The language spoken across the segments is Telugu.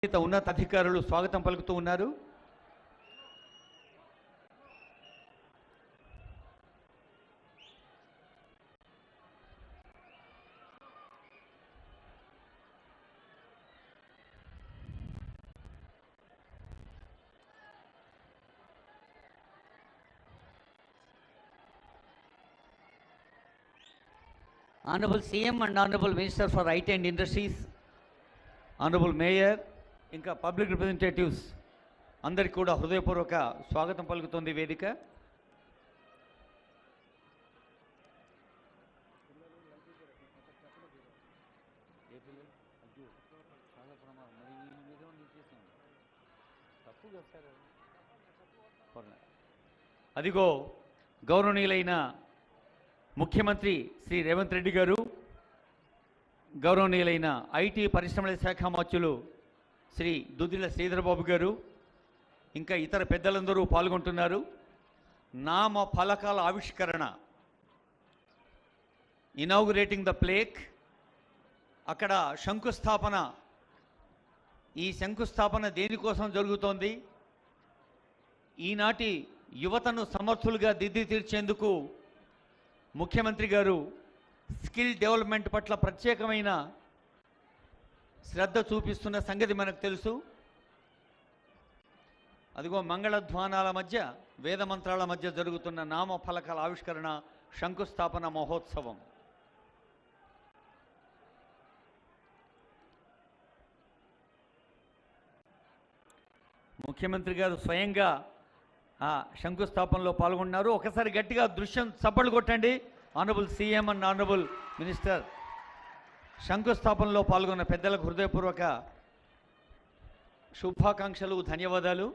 ఉన్నతాధికారులు స్వాగతం పలుకుతూ ఉన్నారు. Honorable CM and Honorable Minister for IT and Industries, Honorable Mayor, ఇంకా పబ్లిక్ రిప్రజెంటేటివ్స్ అందరికీ కూడా హృదయపూర్వక స్వాగతం పలుకుతుంది వేదిక. అదిగో గౌరవనీయులైన ముఖ్యమంత్రి శ్రీ రేవంత్ రెడ్డి గారు, గౌరవనీయులైన ఐటీ పరిశ్రమల శాఖ మంత్రులు శ్రీ దుద్దిల శ్రీధరబాబు గారు, ఇంకా ఇతర పెద్దలందరూ పాల్గొంటున్నారు. నామ ఫలకాల ఆవిష్కరణ, ఇనాగ్రేటింగ్ ద ప్లేక్, అక్కడ శంకుస్థాపన. ఈ శంకుస్థాపన దేనికోసం జరుగుతోంది? ఈనాటి యువతను సమర్థులుగా దిద్ది తీర్చేందుకు ముఖ్యమంత్రి గారు స్కిల్ డెవలప్మెంట్ పట్ల ప్రత్యేకమైన శ్రద్ధ చూపిస్తున్న సంగతి మనకు తెలుసు. అదిగో మంగళధ్వానాల మధ్య, వేద మంత్రాల మధ్య జరుగుతున్న నామ ఫలకాల ఆవిష్కరణ, శంకుస్థాపన మహోత్సవం. ముఖ్యమంత్రి గారు స్వయంగా ఆ శంకుస్థాపనలో పాల్గొన్నారు. ఒకసారి గట్టిగా దృశ్యం చప్పట్లు కొట్టండి. Honourable CM and honourable minister శంకుస్థాపనలో పాల్గొన్న పెద్దలకు హృదయపూర్వక శుభాకాంక్షలు, ధన్యవాదాలు.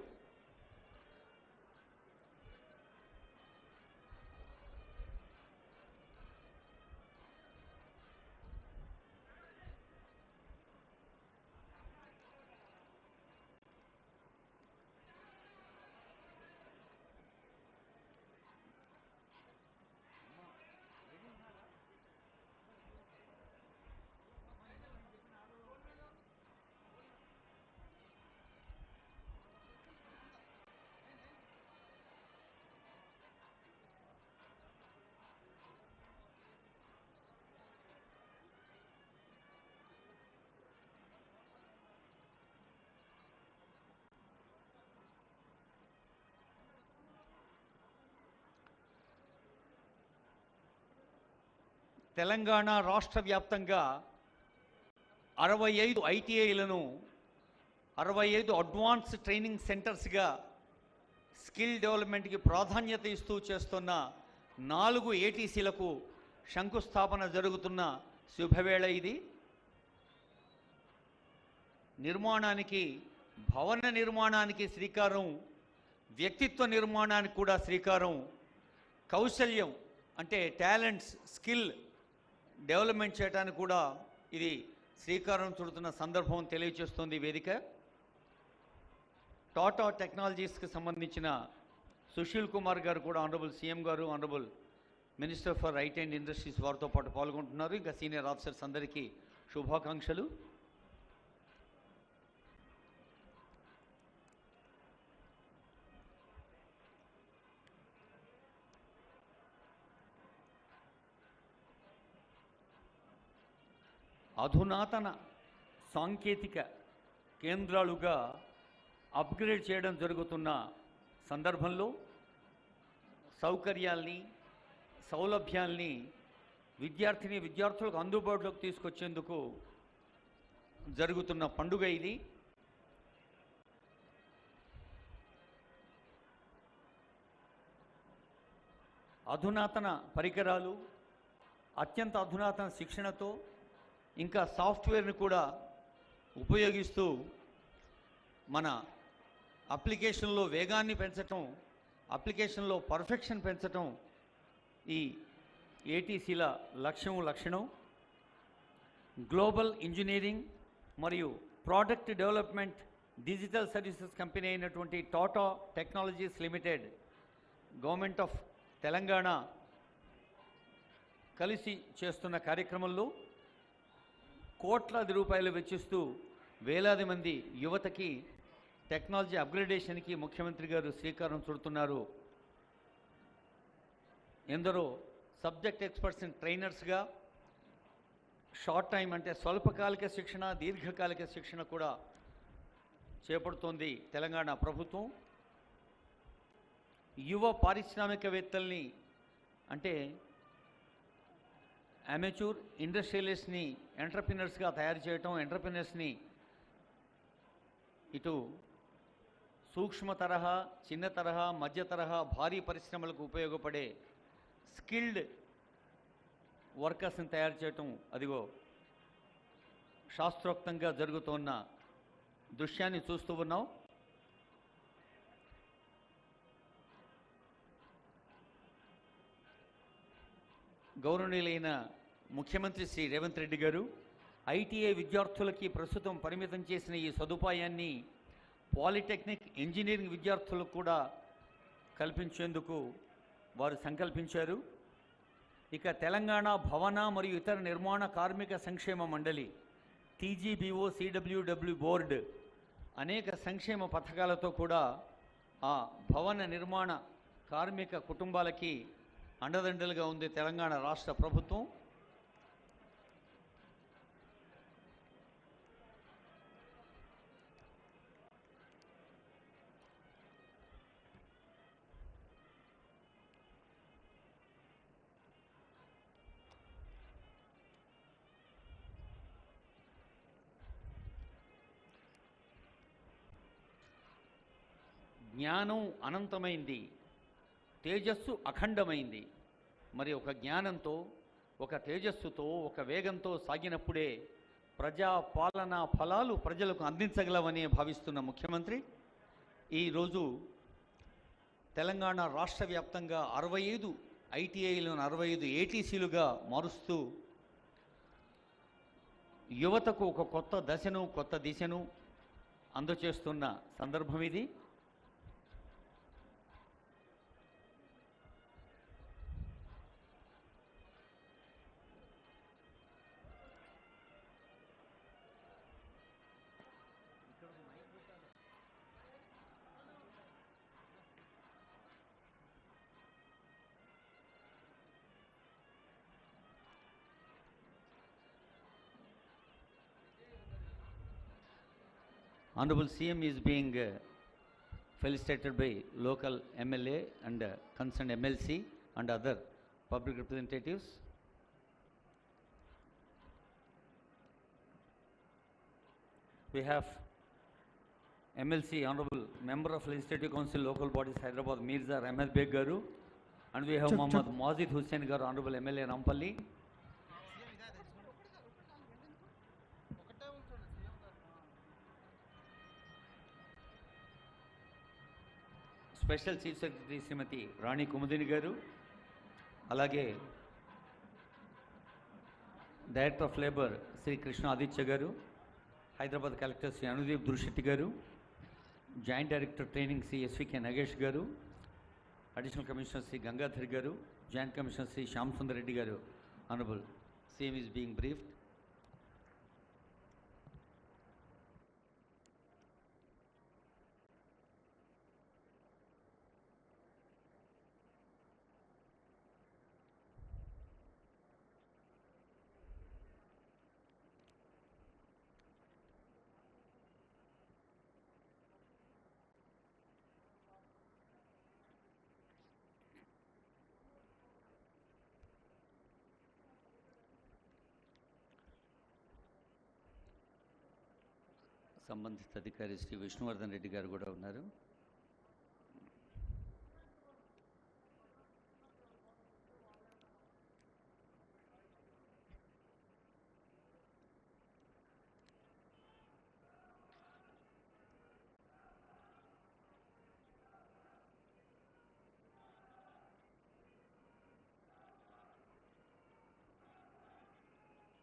తెలంగాణ రాష్ట్ర వ్యాప్తంగా 65 ఐటీఐలను, 65 అడ్వాన్స్ ట్రైనింగ్ సెంటర్స్గా స్కిల్ డెవలప్మెంట్కి ప్రాధాన్యత ఇస్తూ చేస్తున్న 4 ఏటీసీలకు శంకుస్థాపన జరుగుతున్న శుభవేళ ఇది. నిర్మాణానికి, భవన నిర్మాణానికి శ్రీకారం, వ్యక్తిత్వ నిర్మాణానికి కూడా శ్రీకారం, కౌశల్యం అంటే టాలెంట్స్, స్కిల్ డెవలప్మెంట్ చేయడానికి కూడా ఇది శ్రీకారం చుడుతున్న సందర్భం తెలియజేస్తుంది వేదిక. టాటా టెక్నాలజీస్కి సంబంధించిన సుశీల్ కుమార్ గారు కూడా ఆనరబుల్ సీఎం గారు, honourable minister for IT and industries వారితో పాటు పాల్గొంటున్నారు. ఇంకా సీనియర్ ఆఫీసర్స్ అందరికీ శుభాకాంక్షలు. అధునాతన సాంకేతిక కేంద్రాలుగా అప్గ్రేడ్ చేయడం జరుగుతున్న సందర్భంలో సౌకర్యాల్ని, సౌలభ్యాల్ని విద్యార్థులకు అందుబాటులోకి తీసుకొచ్చేందుకు జరుగుతున్న పండుగ ఇది. అధునాతన పరికరాలు, అత్యంత అధునాతన శిక్షణతో, ఇంకా సాఫ్ట్వేర్ని కూడా ఉపయోగిస్తూ మన అప్లికేషన్లో వేగాన్ని పెంచటం, అప్లికేషన్లో పర్ఫెక్షన్ పెంచటం ఈ ఏటీసీల లక్షణం. గ్లోబల్ ఇంజనీరింగ్ మరియు product development digital services company అయినటువంటి Tata technologies limited, government of Telangana కలిసి చేస్తున్న కార్యక్రమంలో కోట్లాది రూపాయలు వెచ్చిస్తూ వేలాది మంది యువతకి టెక్నాలజీ అప్గ్రేడేషన్కి ముఖ్యమంత్రి గారు శ్రీకారం చుడుతున్నారు. ఎందరో సబ్జెక్ట్ ఎక్స్పర్ట్స్ని ట్రైనర్స్గా షార్ట్ టైం అంటే స్వల్పకాలిక శిక్షణ, దీర్ఘకాలిక శిక్షణ కూడా చేపడుతోంది తెలంగాణ ప్రభుత్వం. యువ పారిశ్రామికవేత్తల్ని అంటే అమెచ్యూర్ ఇండస్ట్రియలిస్ట్ని ఎంటర్ప్రినర్స్గా తయారు చేయటం, ఎంటర్ప్రినర్స్ని ఇటు సూక్ష్మ తరహా, చిన్న తరహా, మధ్య తరహా, భారీ పరిశ్రమలకు ఉపయోగపడే స్కిల్డ్ వర్కర్స్ని తయారు చేయటం అదిగో శాస్త్రోక్తంగా జరుగుతున్న దృశ్యాన్ని చూస్తూ ఉన్నాం. గౌరవనీయులైన ముఖ్యమంత్రి శ్రీ రేవంత్ రెడ్డి గారు ఐటీఐ విద్యార్థులకి ప్రస్తుతం పరిమితం చేసిన ఈ సదుపాయాన్ని పాలిటెక్నిక్, ఇంజనీరింగ్ విద్యార్థులకు కూడా కల్పించేందుకు వారు సంకల్పించారు. ఇక తెలంగాణ భవన మరియు ఇతర నిర్మాణ కార్మిక సంక్షేమ మండలి TGBO CWW బోర్డు అనేక సంక్షేమ పథకాలతో కూడా ఆ భవన నిర్మాణ కార్మిక కుటుంబాలకి అండదండలుగా ఉంది తెలంగాణ రాష్ట్ర ప్రభుత్వం. జ్ఞానం అనంతమైంది, తేజస్సు అఖండమైంది. మరి ఒక జ్ఞానంతో, ఒక తేజస్సుతో, ఒక వేగంతో సాగినప్పుడే ప్రజా పాలనా ఫలాలు ప్రజలకు అందించగలవని భావిస్తున్న ముఖ్యమంత్రి ఈరోజు తెలంగాణ రాష్ట్ర వ్యాప్తంగా 65 ఐటీఐలను 65 ATCలుగా మారుస్తూ యువతకు ఒక కొత్త దశను, కొత్త దిశను అందచేస్తున్న సందర్భం ఇది. Honorable CM is being felicitated by local MLA and concerned MLC and other public representatives. We have MLC, Honorable Member of Legislative Council, Local Bodies, Hyderabad, Mirza Ahmed Beg Garu, and we have Muhammad Mazid Hussain Garu, Honorable MLA Rampalli. Special chief secretary Shrimati Rani Kumudini garu, అలాగే director of labour Shri Krishna Aditya garu, Hyderabad collector Shri Anudeep Durshetti garu, joint director training Shri SVK Nagesh garu, additional commissioner Shri Gangadhar గారు, joint commissioner Shri Shyam Sundar Reddy garu. Honourable CM is being briefed. సంబంధిత అధికారి శ్రీ విష్ణువర్ధన్ రెడ్డి గారు కూడా ఉన్నారు.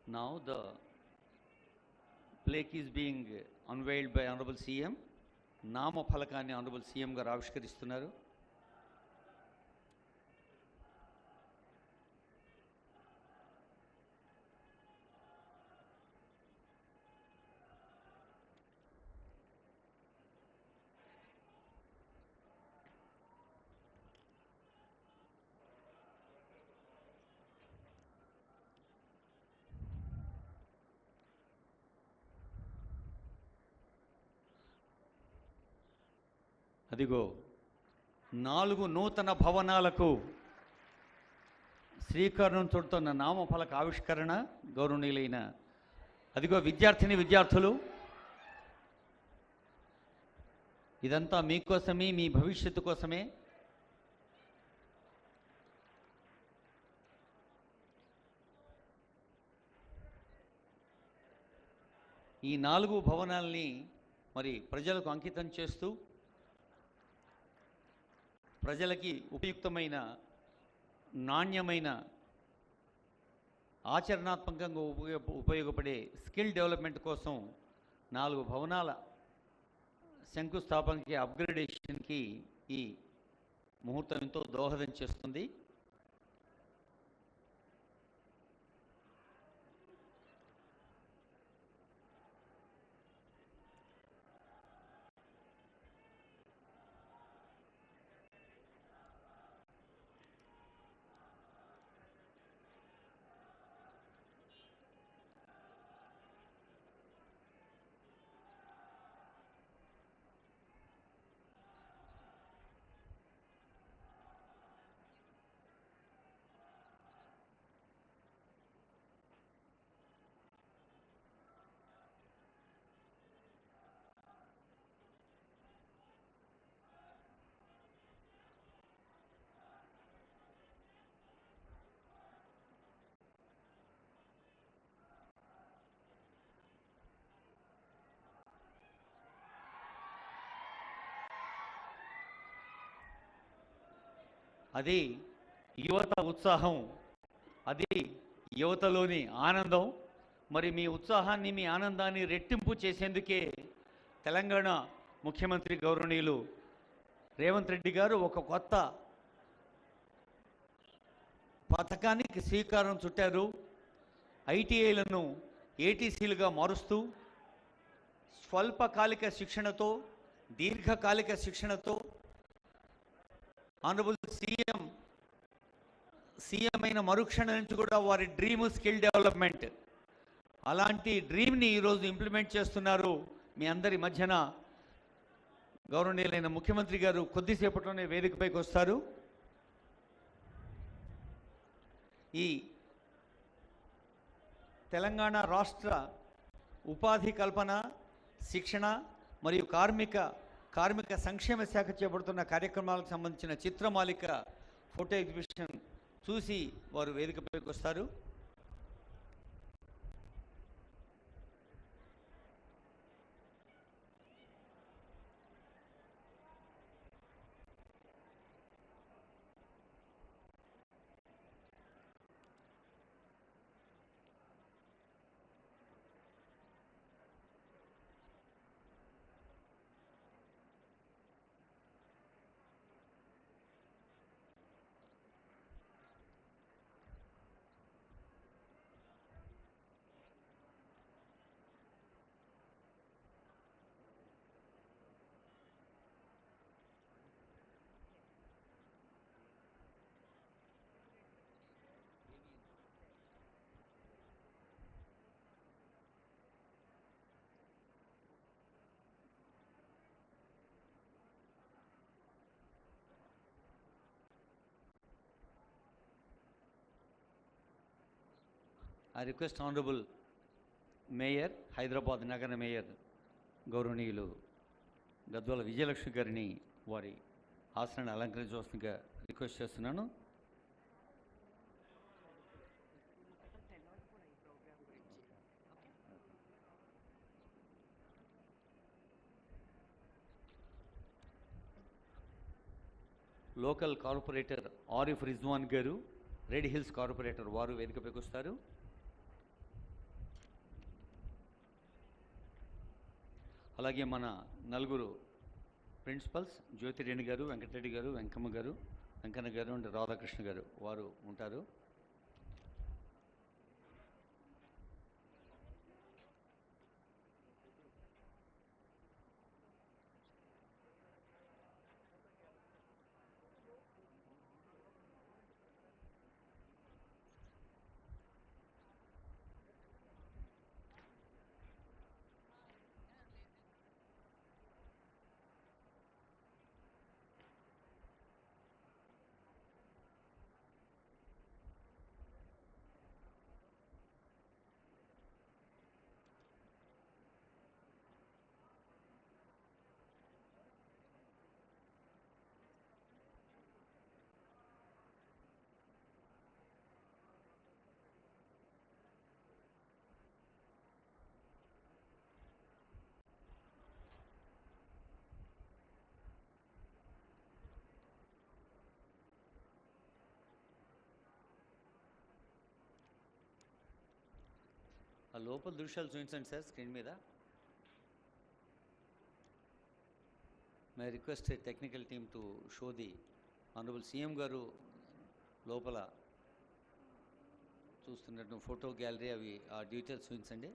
Now the plaque is being unveiled by Honorable CM. నామ ఫలకాన్ని Honorable CM గారు ఆవిష్కరిస్తున్నారు. అదిగో 4 నూతన భవనాలకు శ్రీకారం చుడుతున్న నామఫలక ఆవిష్కరణ గౌరవనీయులైన అదిగో విద్యార్థులు, ఇదంతా మీకోసమే, మీ భవిష్యత్తు కోసమే. ఈ 4 భవనాల్ని మరి ప్రజలకు అంకితం చేస్తూ ప్రజలకి ఉపయుక్తమైన, నాణ్యమైన, ఆచరణాత్మకంగా ఉపయోగపడే స్కిల్ డెవలప్మెంట్ కోసం 4 భవనాల శంకుస్థాపనకి, అప్గ్రేడేషన్కి ఈ ముహూర్తం ఎంతో దోహదం చేస్తుంది. అది యువత ఉత్సాహం, అది యువతలోని ఆనందం. మరి మీ ఉత్సాహాన్ని, మీ ఆనందాన్ని రెట్టింపు చేసేందుకే తెలంగాణ ముఖ్యమంత్రి గౌరవనీయులు రేవంత్ రెడ్డి గారు ఒక కొత్త పథకానికి శ్రీకారం చుట్టారు. ఐటీఐలను ఏటీసీలుగా మారుస్తూ స్వల్పకాలిక శిక్షణతో, దీర్ఘకాలిక శిక్షణతో ఆనరబుల్ సీఎం అయిన మరుక్షణ నుంచి కూడా వారి డ్రీమ్ స్కిల్ డెవలప్మెంట్, అలాంటి డ్రీమ్ని ఈరోజు ఇంప్లిమెంట్ చేస్తున్నారు. మీ అందరి మధ్యన గౌరవనీయులైన ముఖ్యమంత్రి గారు కొద్దిసేపట్లోనే వేదికపైకి వస్తారు. ఈ తెలంగాణ రాష్ట్ర ఉపాధి కల్పన, శిక్షణ మరియు కార్మిక సంక్షేమ శాఖ చేపడుతున్న కార్యక్రమాలకు సంబంధించిన చిత్రమాలిక ఫోటో ఎగ్జిబిషన్ చూసి వారు వేదికపైకి వస్తారు. I request Honorable Mayor, Hyderabad Nagara Mayor, గౌరవనీయులు గద్వాల విజయలక్ష్మి గారిని వారి ఆసనాన్ని అలంకరించవలసిందిగా రిక్వెస్ట్ చేస్తున్నాను. లోకల్ కార్పొరేటర్ ఆరిఫ్ రిజ్వాన్ గారు, రెడ్ హిల్స్ కార్పొరేటర్, వారు వేదికపైకి వస్తారు. అలాగే మన నలుగురు ప్రిన్సిపల్స్ జ్యోతిరెడ్డి గారు, వెంకటరెడ్డి గారు, వెంకమ్మ గారు, వెంకన్న గారు అండ్ రాధాకృష్ణ గారు వారు ఉంటారు. లోపల దృశ్యాలు చూపించండి సార్ స్క్రీన్ మీద. My request technical team to show the honourable CM గారు లోపల చూస్తున్నట్టు ఫోటో గ్యాలరీ అవి ఆ డీటెయిల్స్ చూపించండి.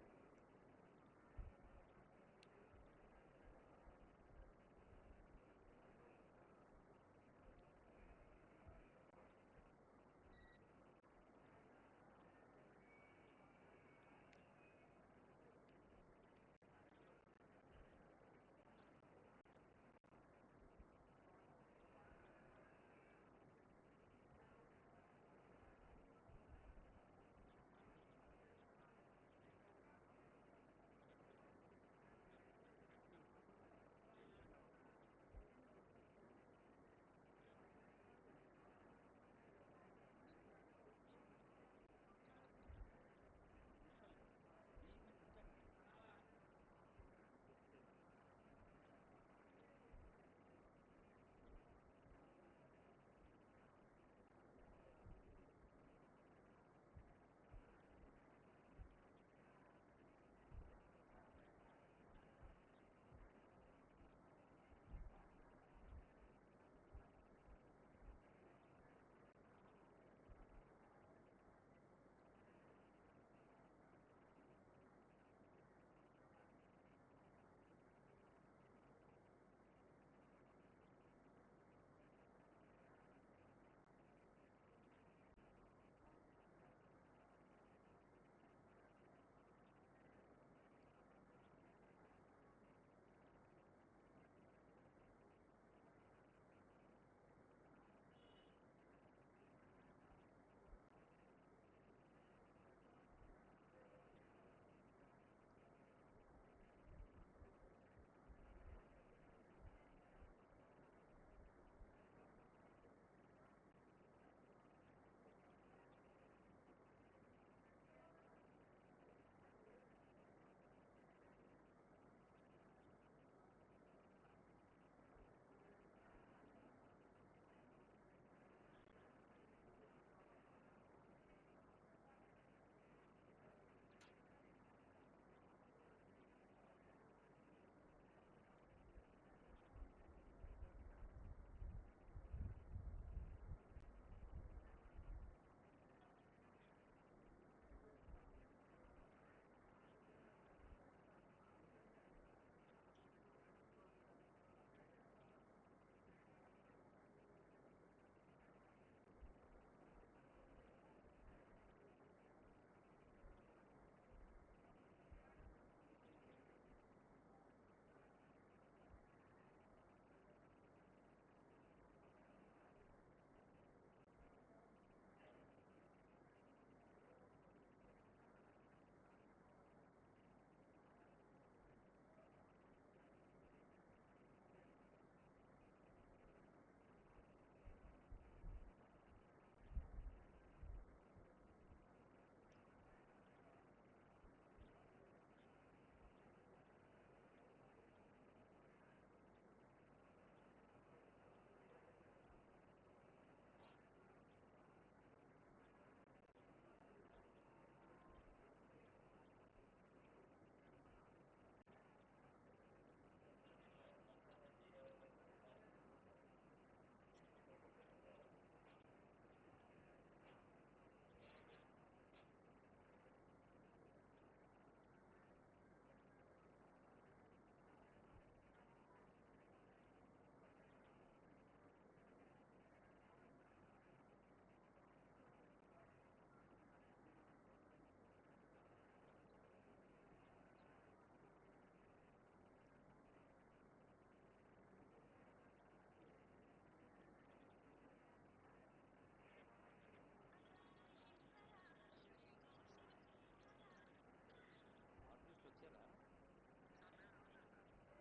వచ్చారా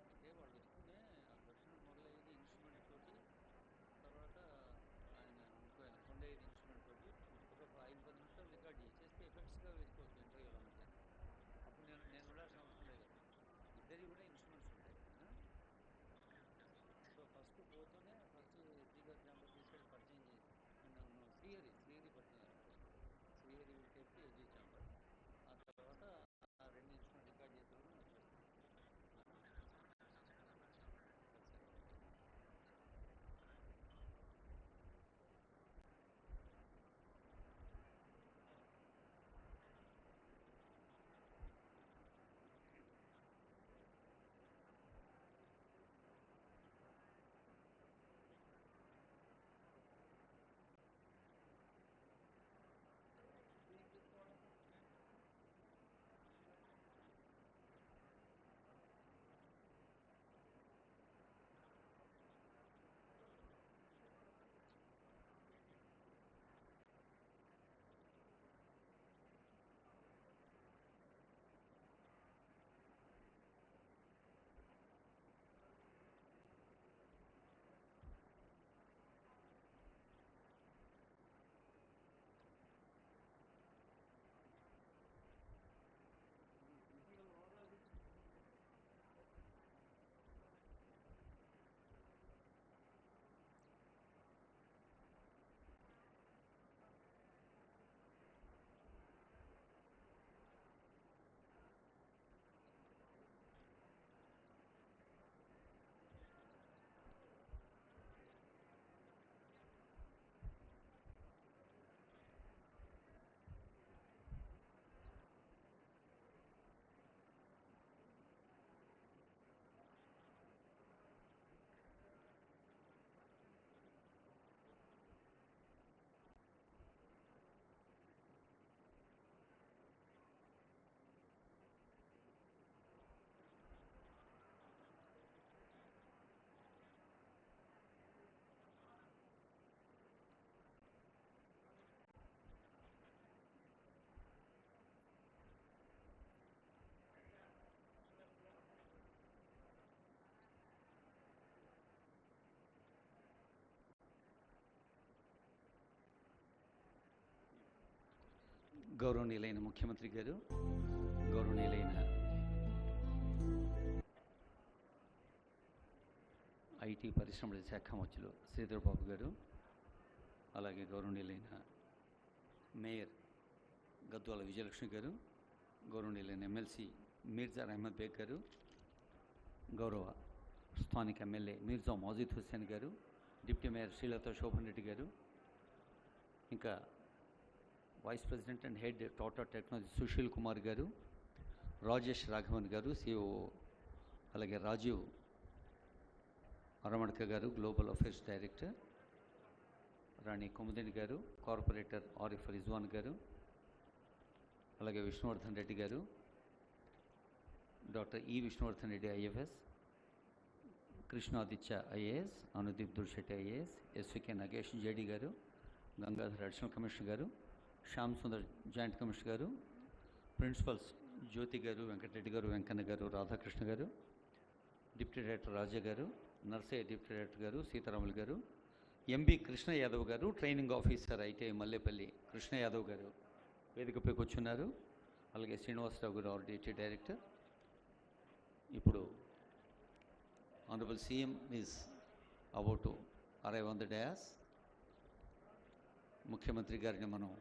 అంటే వాళ్ళు వస్తూనే ఆ దర్శనం మొదలయ్యేది ఇన్స్ట్రుమెంట్ తోటి. తర్వాత ఆయన ఇంకో 95 ఇన్స్ట్రుమెంట్ తోటి ఒక 5-10 నిమిషాలు రికార్డ్ చేసేస్తే ఎఫెక్ట్స్గా వెళ్ళిపోవచ్చు ఇంటర్వ్యూల మధ్య. అప్పుడు నేను ఉండాల్సిన అవసరం లేదు. ఇద్దరి కూడా ఇన్స్ట్రుమెంట్స్ ఉంటాయి. సో ఫస్ట్ పోతూనే ఫస్ట్ ఎస్జీ గారి ఛాంబర్ తీసుకెళ్ళి పరిచయం చేసి శ్రీహరి పరిచయం చేస్తాను. Srihari will take the SG chamber. ఆ తర్వాత గౌరవనీయులైన ముఖ్యమంత్రి గారు, గౌరవనీయులైన ఐటీ పరిశ్రమల శాఖ మంత్రులు శ్రీధర్ బాబు గారు, అలాగే గౌరవనీయులైన మేయర్ గద్వాల విజయలక్ష్మి గారు, గౌరవనీయులైన ఎమ్మెల్సీ మీర్జా అహ్మద్ బేగ్ గారు, గౌరవ స్థానిక ఎమ్మెల్యే మీర్జా మౌజీద్ హుస్సేన్ గారు, డిప్యూటీ మేయర్ శ్రీలత శోభన్ రెడ్డి గారు, ఇంకా vice president and head Tata technology Sushil Kumar గారు, రాజేష్ రాఘవన్ గారు సిఓ, అలాగే రాజీవ్ అరమణక గారు global affairs director, Rani Kumudini గారు కార్పొరేటర్ ఆరిఫ్ రిజ్వాన్ గారు, అలాగే విష్ణువర్ధన్ రెడ్డి గారు, డాక్టర్ ఈ Vishnuvardhan Reddy IFS, Krishnaditya IAS, Anudeep Dursetti IAS, SVK Nagesh JD గారు, గంగాధర్ అడిషనల్ కమిషనర్ గారు, శ్యామ్ సుందర్ జాయింట్ కమిషనర్ గారు, ప్రిన్సిపల్స్ జ్యోతి గారు, వెంకటరెడ్డి గారు, వెంకన్న గారు, రాధాకృష్ణ గారు, డిప్యూటీ డైరెక్టర్ రాజా గారు, నర్సయ్య డిప్యూటీ డైరెక్టర్ గారు, సీతారాములు గారు, ఎంబి కృష్ణ యాదవ్ గారు training officer ITI Mallepally Krishna Yadav గారు వేదికపై కూర్చున్నారు. అలాగే శ్రీనివాసరావు గారు ఆర్డిటీ డైరెక్టర్. ఇప్పుడు honourable CM is about to arrive on the dais. ముఖ్యమంత్రి గారిని మనం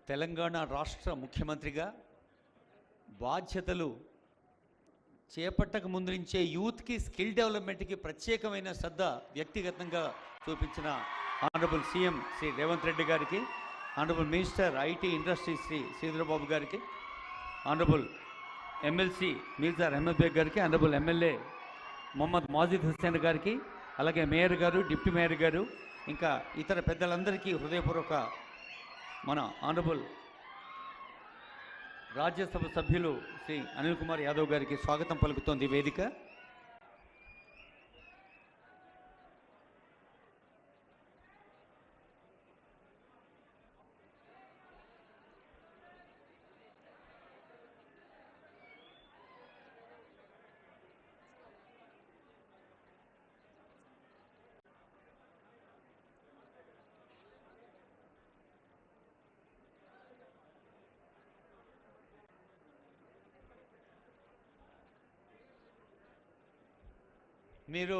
తెలంగాణ రాష్ట్ర ముఖ్యమంత్రిగా బాధ్యతలు చేపట్టక ముందు నుంచే యూత్కి స్కిల్ డెవలప్మెంట్కి ప్రత్యేకమైన శ్రద్ధ వ్యక్తిగతంగా చూపించిన ఆనరబుల్ సీఎం శ్రీ రేవంత్ రెడ్డి గారికి, honourable minister IT industry Shri Sridhar Babu గారికి, ఆనరబుల్ ఎమ్మెల్సీ మీర్జా అహ్మద్ బేగ్ గారికి, ఆనరబుల్ ఎమ్మెల్యే మొహమ్మద్ మౌజీద్ హుస్సేన్ గారికి, అలాగే మేయర్ గారు, డిప్యూటీ మేయర్ గారు, ఇంకా ఇతర పెద్దలందరికీ హృదయపూర్వక మన ఆనరబుల్ రాజ్యసభ సభ్యులు శ్రీ అనిల్ కుమార్ యాదవ్ గారికి స్వాగతం పలుకుతోంది వేదిక. మీరు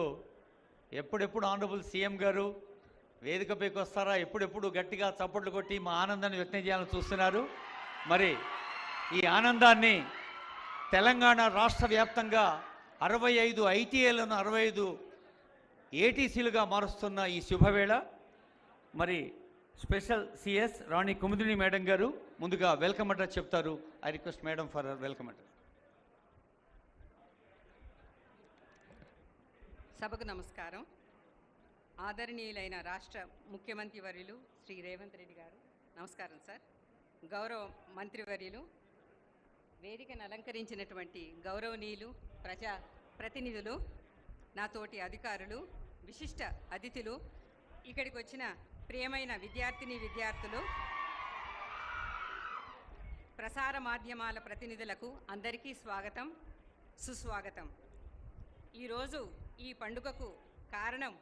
ఎప్పుడెప్పుడు ఆనరబుల్ సీఎం గారు వేదికపైకి వస్తారా, ఎప్పుడెప్పుడు గట్టిగా చప్పట్లు కొట్టి మా ఆనందాన్ని వ్యక్తం చేయాలని చూస్తున్నారు. మరి ఈ ఆనందాన్ని తెలంగాణ రాష్ట్ర వ్యాప్తంగా 65 ఐటీఐలను 65 ఏటీసీలుగా మారుస్తున్న ఈ శుభవేళ మరి స్పెషల్ సిఎస్ రాణి కుముదిని మేడం గారు ముందుగా వెల్కమ్ అడ్రస్ చెప్తారు. I request madam for welcome address. సభకు నమస్కారం. ఆదరణీయులైన రాష్ట్ర ముఖ్యమంత్రి వర్యులు శ్రీ రేవంత్ రెడ్డి గారు, నమస్కారం సార్. గౌరవ మంత్రివర్యులు, వేదికను అలంకరించినటువంటి గౌరవనీయులు, ప్రజా ప్రతినిధులు, నాతోటి అధికారులు, విశిష్ట అతిథులు, ఇక్కడికి వచ్చిన ప్రియమైన విద్యార్థులు, ప్రసార మాధ్యమాల ప్రతినిధులకు అందరికీ స్వాగతం, సుస్వాగతం. ఈరోజు ఈ పండుగకు కారణం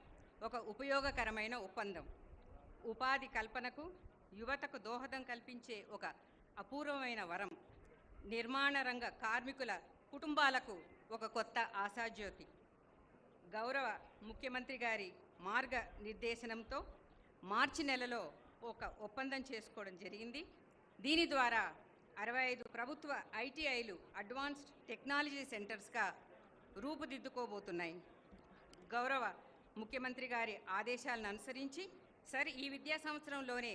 ఒక ఉపయోగకరమైన ఒప్పందం. ఉపాధి కల్పనకు, యువతకు దోహదం కల్పించే ఒక అపూర్వమైన వరం. నిర్మాణ రంగ కార్మికుల కుటుంబాలకు ఒక కొత్త ఆశాజ్యోతి. గౌరవ ముఖ్యమంత్రి గారి మార్గ నిర్దేశనంతో మార్చి నెలలో ఒక ఒప్పందం చేసుకోవడం జరిగింది. దీని ద్వారా 65 ప్రభుత్వ ఐటీఐలు అడ్వాన్స్డ్ టెక్నాలజీ సెంటర్స్గా రూపుదిద్దుకోబోతున్నాయి. గౌరవ ముఖ్యమంత్రి గారి ఆదేశాలను అనుసరించి ఈ విద్యా సంవత్సరంలోనే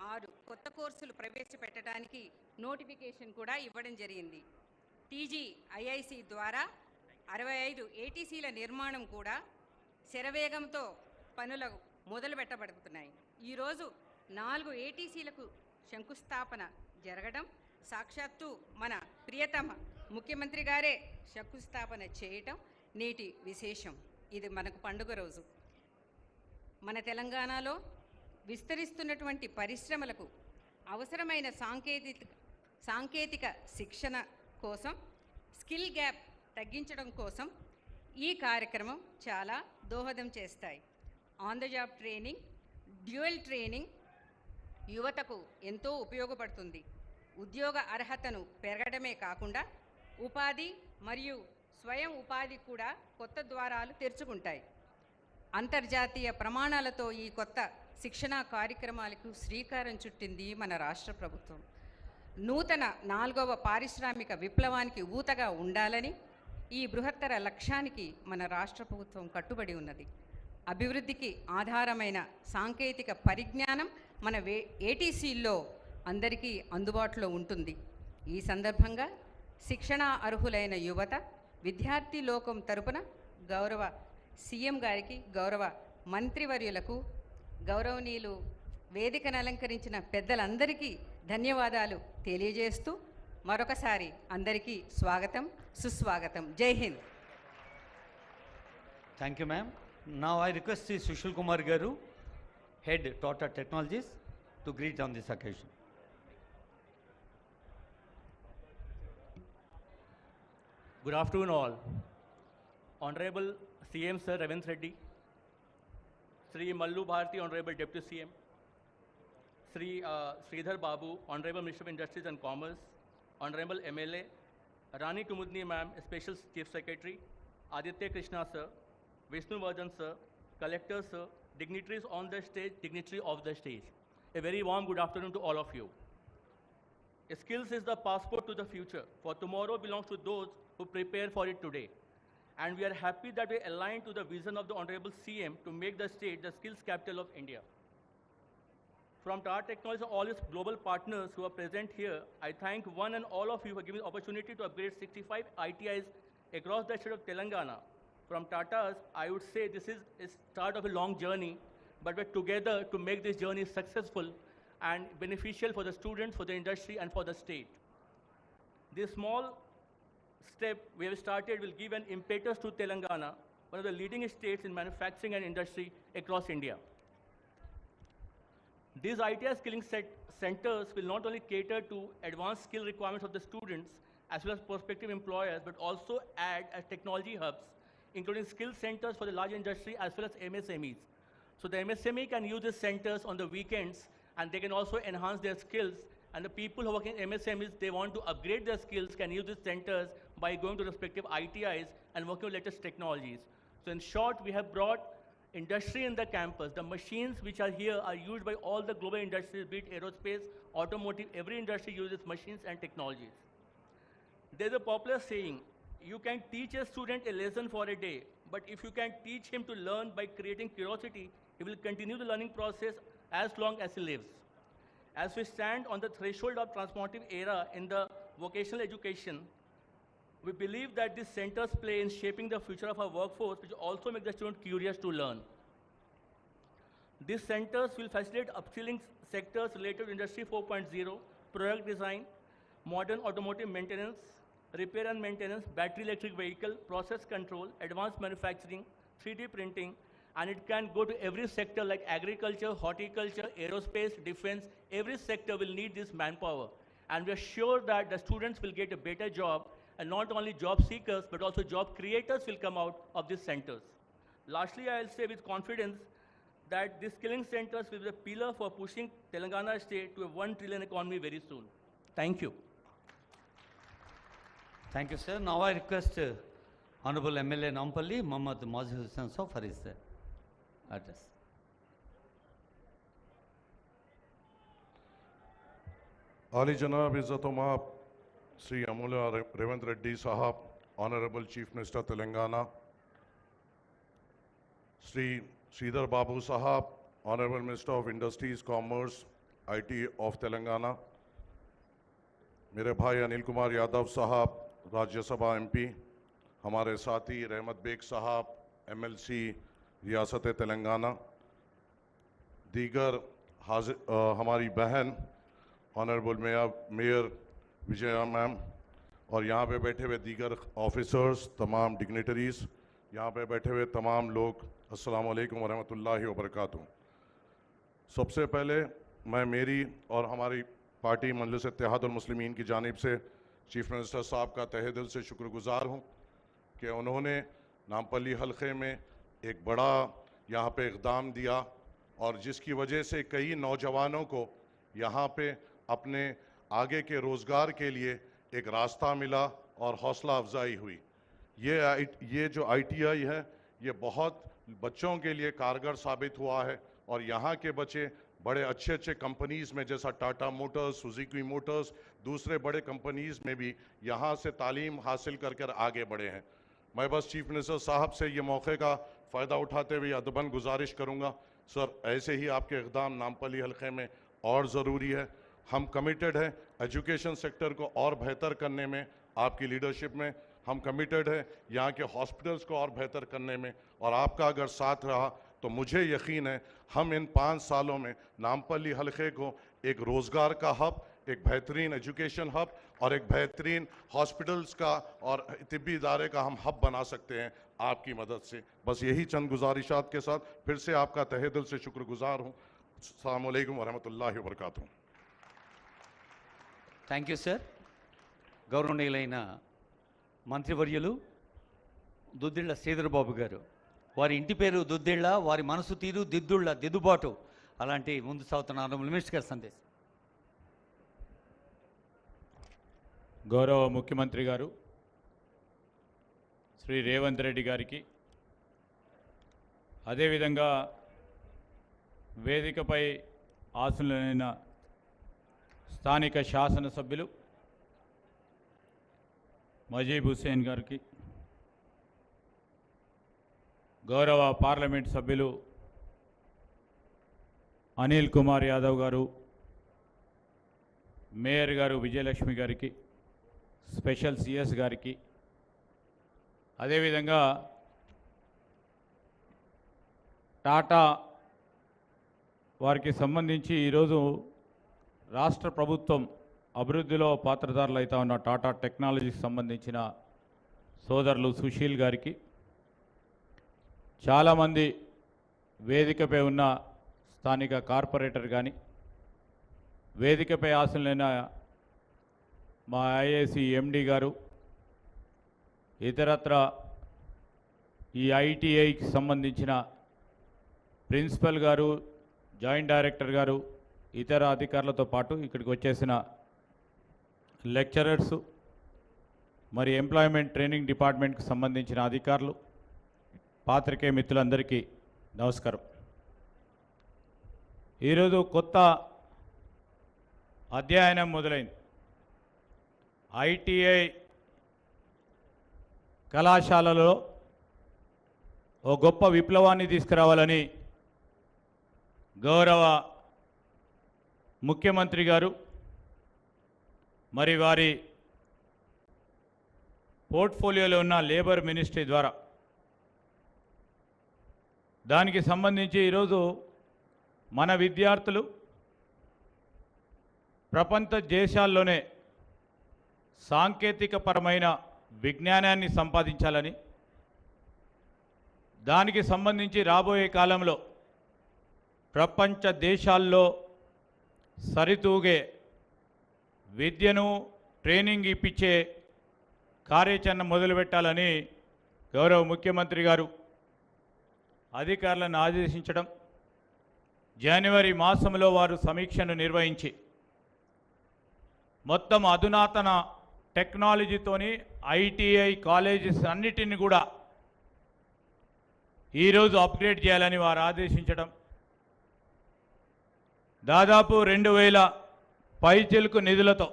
6 కొత్త కోర్సులు ప్రవేశపెట్టడానికి నోటిఫికేషన్ కూడా ఇవ్వడం జరిగింది. టీజీఐఐసి ద్వారా 65 ఏటీసీల నిర్మాణం కూడా శరవేగంతో పనులు మొదలు పెట్టబడుతున్నాయి. ఈరోజు 4 ఏటీసీలకు శంకుస్థాపన జరగడం సాక్షాత్తు మన ప్రియతమ ముఖ్యమంత్రి గారే శంకుస్థాపన చేయటం నేటి విశేషం. ఇది మనకు పండుగ రోజు. మన తెలంగాణలో విస్తరిస్తున్నటువంటి పరిశ్రమలకు అవసరమైన సాంకేతిక శిక్షణ కోసం స్కిల్ గ్యాప్ తగ్గించడం కోసం ఈ కార్యక్రమం చాలా దోహదం చేస్తాయి. On the job training, dual training యువతకు ఎంతో ఉపయోగపడుతుంది. ఉద్యోగ అర్హతను పెరగడమే కాకుండా ఉపాధి మరియు స్వయం ఉపాధి కూడా కొత్త ద్వారాలు తెరుచుకుంటాయి. అంతర్జాతీయ ప్రమాణాలతో ఈ కొత్త శిక్షణా కార్యక్రమాలకు శ్రీకారం చుట్టింది మన రాష్ట్ర ప్రభుత్వం. నూతన 4వ పారిశ్రామిక విప్లవానికి ఊతగా ఉండాలని ఈ బృహత్తర లక్ష్యానికి మన రాష్ట్ర ప్రభుత్వం కట్టుబడి ఉన్నది. అభివృద్ధికి ఆధారమైన సాంకేతిక పరిజ్ఞానం మన ఏటీసీల్లో అందరికీ అందుబాటులో ఉంటుంది. ఈ సందర్భంగా శిక్షణా అర్హులైన యువత, విద్యార్థి లోకం తరపున గౌరవ సీఎం గారికి, గౌరవ మంత్రివర్యులకు, గౌరవనీయులు వేదికను అలంకరించిన పెద్దలందరికీ ధన్యవాదాలు తెలియజేస్తూ మరొకసారి అందరికీ స్వాగతం, సుస్వాగతం. జై Hind. Thank you ma'am. Now I request Sri Sushil Kumar Garu, Head Tata Technologies, to greet on this occasion. Good afternoon all. Honorable CM Sir Ravindra Reddy, Sri Mallu Bharti, Honorable Deputy CM, Sri Sridhar Babu, Honorable Minister of Industries and Commerce, Honorable MLA, Rani Kumudni Ma'am, Special Chief Secretary, Aditya Krishna Sir, Vishnu Vardhan Sir, Collector Sir, dignitaries on the stage, dignitary of the stage. A very warm good afternoon to all of you. Skills is the passport to the future, for tomorrow belongs to those who prepare for it today. And we are happy that we align to the vision of the Honorable CM to make the state the skills capital of India. From Tata Technologies and all its global partners who are present here, I thank one and all of you for giving the opportunity to upgrade 65 ITIs across the state of Telangana. From Tata's, I would say this is a start of a long journey, but we're together to make this journey successful and beneficial for the students, for the industry, and for the state. This small step we have started will give an impetus to Telangana, one of the leading states in manufacturing and industry across India. These ITI skilling centers will not only cater to advanced skill requirements of the students as well as prospective employers, but also add as technology hubs, including skill centers for the large industry as well as MSMEs. So the MSME can use these centers on the weekends, and they can also enhance their skills. And the people who work in MSMEs, they want to upgrade their skills, can use these centers by going to respective ITIs and working with latest technologies. So in short, we have brought industry in the campus. The machines which are here are used by all the global industries, be it aerospace, automotive, every industry uses machines and technologies. There's a popular saying, you can teach a student a lesson for a day, but if you can teach him to learn by creating curiosity, he will continue the learning process as long as he lives. As we stand on the threshold of transformative era in the vocational education, we believe that these centers play in shaping the future of our workforce, which also make the student curious to learn. These centers will facilitate upskilling sectors related to Industry 4.0, product design, modern automotive maintenance, repair and maintenance, battery electric vehicle, process control, advanced manufacturing, 3D printing, and it can go to every sector like agriculture, horticulture, aerospace, defense. Every sector will need this manpower. And we are sure that the students will get a better job, and not only job seekers, but also job creators will come out of these centers. Lastly, I'll say with confidence that these skilling centers will be the pillar for pushing Telangana state to a 1 trillion economy very soon. Thank you. Thank you, sir. Now I request Honorable MLA Nampalli, Muhammad Mazhar Hussain Sir, for his address. Ali Janab Izzat-o-Maab, Sri Amula Ravindra Reddy Sahab, Honorable Chief Minister Telangana, Sri Sridhar Babu Sahab, Honorable Minister of Industries, Commerce, IT of Telangana, मेरे भाई अनिल कुमार यादव साहब, राज्यसभा MP, हमारे साथी रहमत बेग साहब, MLC रियासत तेलंगाना, दीगर हमारी बहन ऑनरेबल मेयर विजया मैम और यहाँ पे बैठे हुए दीगर ऑफिसर्स, तमाम डिग्निटरीज, यहाँ पे बैठे हुए तमाम लोग, अस्सलाम वालेकुम वरहमतुल्लाहि वबरकातुहू। सबसे पहले मैं मेरी और हमारी पार्टी मजलिस इत्तेहादुल मुस्लिमीन की जानिब से चीफ मिनिस्टर साहब का तहे दिल से शुक्रगुजार हूँ कि उन्होंने नामपल्ली हलके में एक बड़ा यहाँ पे इक़दाम दिया और जिसकी वजह से कई नौजवानों को यहाँ पे अपने आगे के रोज़गार के लिए एक रास्ता मिला और हौसला अफजाई हुई। ये जो ITI है ये बहुत बच्चों के लिए कारगर साबित हुआ है और यहाँ के बच्चे बड़े अच्छे अच्छे कंपनीज़ में जैसा टाटा मोटर्स, सुजुकी मोटर्स, दूसरे बड़े कंपनीज़ में भी यहाँ से तालीम हासिल कर आगे बढ़े हैं। मैं बस चीफ मिनिस्टर साहब से ये मौके का फ़ायदा उठाते हुए अदबन गुजारिश करूँगा, सर ऐसे ही आपके इक़दाम नामपल्ली हलके में और ज़रूरी है। हम कमिटेड हैं एजुकेशन सेक्टर को और बेहतर करने में, आपकी लीडरशिप में हम कमिटेड हैं यहाँ के हॉस्पिटल्स को और बेहतर करने में, और आपका अगर साथ रहा तो मुझे यकीन है हम इन 5 सालों में नामपल्ली हलके को एक रोज़गार का हब, एक बेहतरीन एजुकेशन हब और एक बेहतरीन हॉस्पिटल्स का और तिब्बी इदारे का हम हब बना सकते हैं आपकी मदद से। बस यही चंद गुजारिशात के साथ फिर से आपका तहे दिल से शुक्रगुजार हूँ। अस्सलामु अलैकुम वरहमतुल्लाहि वबरकातुहू। Thank you sir. గౌరవనీయులైన మంత్రివర్యులు దుద్దిళ్ల శ్రీధర్ బాబు గారు, వారి ఇంటి పేరు దుద్దిళ్ల, వారి మనసు తీరు దిద్దుబాటు, అలాంటి ముందు సాగుతున్న ఆనరబుల్ మినిస్టర్ గారి సందేశం. గౌరవ ముఖ్యమంత్రి గారు శ్రీ రేవంత్ రెడ్డి గారికి, అదేవిధంగా వేదికపై ఆసీనులైన స్థానిక శాసనసభ్యులు మజీబ్ హుస్సేన్ గారికి, గౌరవ పార్లమెంట్ సభ్యులు అనిల్ కుమార్ యాదవ్ గారు, మేయర్ గారు విజయలక్ష్మి గారికి, స్పెషల్ CS గారికి, అదేవిధంగా టాటా వారికి సంబంధించి ఈరోజు రాష్ట్ర ప్రభుత్వం అభివృద్ధిలో పాత్రధారులు అవుతా ఉన్న టాటా టెక్నాలజీకి సంబంధించిన సోదరులు సుశీల్ గారికి, చాలామంది వేదికపై ఉన్న స్థానిక కార్పొరేటర్ కానీ, వేదికపై ఆశలైన మా IAC MD గారు, ఇతరత్ర ఈ ITIకి సంబంధించిన ప్రిన్సిపల్ గారు, జాయింట్ డైరెక్టర్ గారు, ఇతర అధికారులతో పాటు ఇక్కడికి వచ్చేసిన లెక్చరర్సు, మరి ఎంప్లాయ్మెంట్ ట్రైనింగ్ డిపార్ట్మెంట్కి సంబంధించిన అధికారులు, పాత్రికేయ మిత్రులందరికీ నమస్కారం. ఈరోజు కొత్త అధ్యయనం మొదలైంది. ITI కళాశాలలో ఓ గొప్ప విప్లవాన్ని తీసుకురావాలని గౌరవ ముఖ్యమంత్రి గారు మరి వారి పోర్ట్ఫోలియోలో ఉన్న లేబర్ మినిస్ట్రీ ద్వారా దానికి సంబంధించి ఈరోజు మన విద్యార్థులు ప్రపంచ దేశాల్లోనే సాంకేతికపరమైన విజ్ఞానాన్ని సంపాదించాలని, దానికి సంబంధించి రాబోయే కాలంలో ప్రపంచ దేశాల్లో సరితూగే విద్యను ట్రైనింగ్ ఇప్పించే కార్యాచరణ మొదలుపెట్టాలని గౌరవ ముఖ్యమంత్రి గారు అధికారులను ఆదేశించడం, జనవరి మాసంలో వారు సమీక్షను నిర్వహించి మొత్తం అధునాతన టెక్నాలజీతోని ITI కాలేజెస్ అన్నిటిని కూడా ఈరోజు అప్గ్రేడ్ చేయాలని వారు ఆదేశించడం, దాదాపు 2000 పైచిలుకు నిధులతో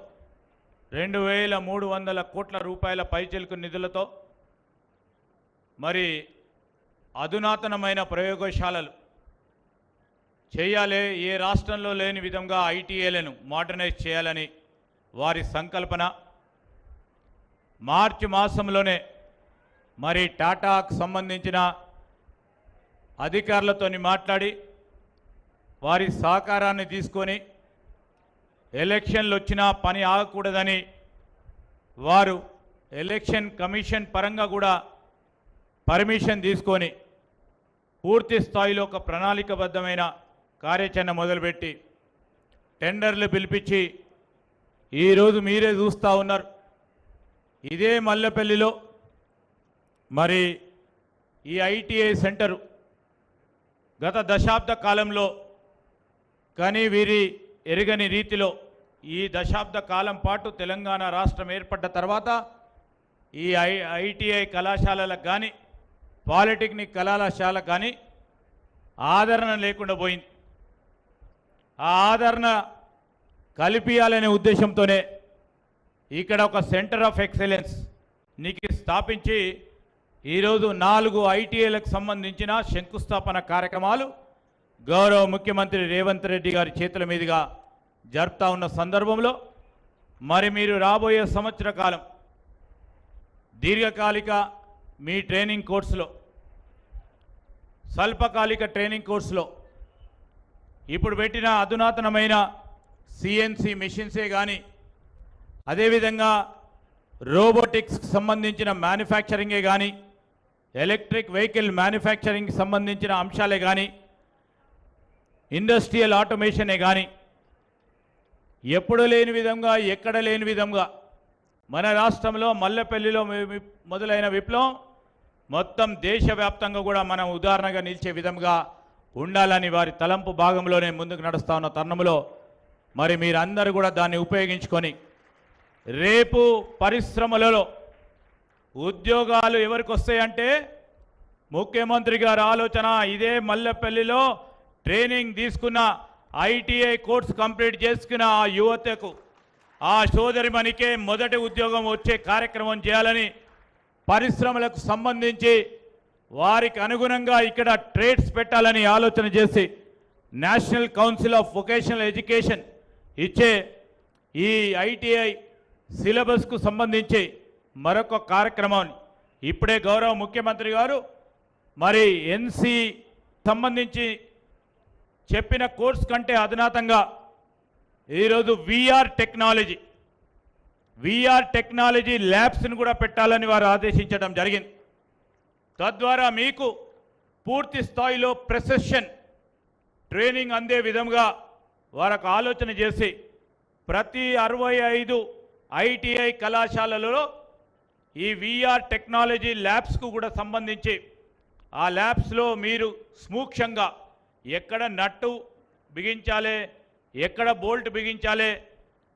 2300 కోట్ల రూపాయల పైచిలుకు నిధులతో మరి అధునాతనమైన ప్రయోగశాలలు చేయాలి, ఏ రాష్ట్రంలో లేని విధంగా ITIలను మోడర్నైజ్ చేయాలని వారి సంకల్పన. మార్చి మాసంలోనే మరి టాటాకు సంబంధించిన అధికారులతోని మాట్లాడి వారి సహకారాన్ని తీసుకొని ఎలక్షన్లు వచ్చినా పని ఆగకూడదని వారు ఎలక్షన్ కమిషన్ పరంగా కూడా పర్మిషన్ తీసుకొని పూర్తి స్థాయిలో ఒక ప్రణాళికబద్ధమైన కార్యాచరణ మొదలుపెట్టి టెండర్లు పిలిపించి ఈరోజు మీరే చూస్తూ ఉన్నారు ఇదే మల్లెపల్లిలో మరి ఈ ఐటీఐ సెంటరు గత దశాబ్ద కాలంలో కానీ వీరి ఎరుగని రీతిలో ఈ దశాబ్ద కాలం పాటు తెలంగాణ రాష్ట్రం ఏర్పడ్డ తర్వాత ఈ ఐటీఐ కళాశాలలకు కానీ పాలిటెక్నిక్ కళాశాలకు కానీ ఆదరణ లేకుండా పోయింది. ఆ ఆదరణ కల్పియాలనే ఉద్దేశంతోనే ఇక్కడ ఒక సెంటర్ ఆఫ్ ఎక్సలెన్స్ నీకు స్థాపించి ఈరోజు 4 ఐటీఐలకు సంబంధించిన శంకుస్థాపన కార్యక్రమాలు గౌరవ ముఖ్యమంత్రి రేవంత్ రెడ్డి గారి చేతుల మీదుగా జరుపుతా ఉన్న సందర్భంలో మరి మీరు రాబోయే సంవత్సర కాలం దీర్ఘకాలిక మీ ట్రైనింగ్ కోర్సులో, స్వల్పకాలిక ట్రైనింగ్ కోర్సులో ఇప్పుడు పెట్టిన అధునాతనమైన సిఎన్సి మెషిన్సే కానీ, అదేవిధంగా రోబోటిక్స్కి సంబంధించిన మ్యానుఫ్యాక్చరింగే కానీ, ఎలక్ట్రిక్ వెహికల్ మ్యానుఫ్యాక్చరింగ్కి సంబంధించిన అంశాలే కానీ, ఇండస్ట్రియల్ ఆటోమేషనే కానీ ఎప్పుడు లేని విధంగా, ఎక్కడ లేని విధంగా మన రాష్ట్రంలో మల్లెపల్లిలో మొదలైన విప్లవం మొత్తం దేశవ్యాప్తంగా కూడా మనం ఉదాహరణగా నిలిచే విధంగా ఉండాలని వారి తలంపు భాగంలోనే ముందుకు నడుస్తూ ఉన్న తరుణంలో మరి మీరందరూ కూడా దాన్ని ఉపయోగించుకొని రేపు పరిశ్రమలలో ఉద్యోగాలు ఎవరికి వస్తాయంటే ముఖ్యమంత్రి గారి ఆలోచన ఇదే మల్లెపల్లిలో ట్రైనింగ్ తీసుకున్న ఐటీఐ కోర్స్ కంప్లీట్ చేసుకున్న ఆ యువతకు, ఆ సోదరిమణికే మొదటి ఉద్యోగం వచ్చే కార్యక్రమం చేయాలని పరిశ్రమలకు సంబంధించి వారికి అనుగుణంగా ఇక్కడ ట్రేడ్స్ పెట్టాలని ఆలోచన చేసి national council of vocational education ఇచ్చే ఈ ఐటీఐ సిలబస్కు సంబంధించి మరొక కార్యక్రమాన్ని ఇప్పుడే గౌరవ ముఖ్యమంత్రి గారు మరి ఎన్సి సంబంధించి చెప్పిన కోర్స్ కంటే అధునాతంగా ఈరోజు విఆర్ టెక్నాలజీ ల్యాబ్స్ను కూడా పెట్టాలని వారు ఆదేశించడం జరిగింది. తద్వారా మీకు పూర్తి స్థాయిలో ప్రెసిషన్ ట్రైనింగ్ అందే విధంగా వారికి ఆలోచన చేసి ప్రతి 65 ఐటీఐ కళాశాలలలో ఈ విఆర్ టెక్నాలజీ ల్యాబ్స్కు కూడా సంబంధించి ఆ ల్యాబ్స్లో మీరు సూక్ష్మంగా ఎక్కడ నట్టు బిగించాలి, ఎక్కడ బోల్ట్ బిగించాలి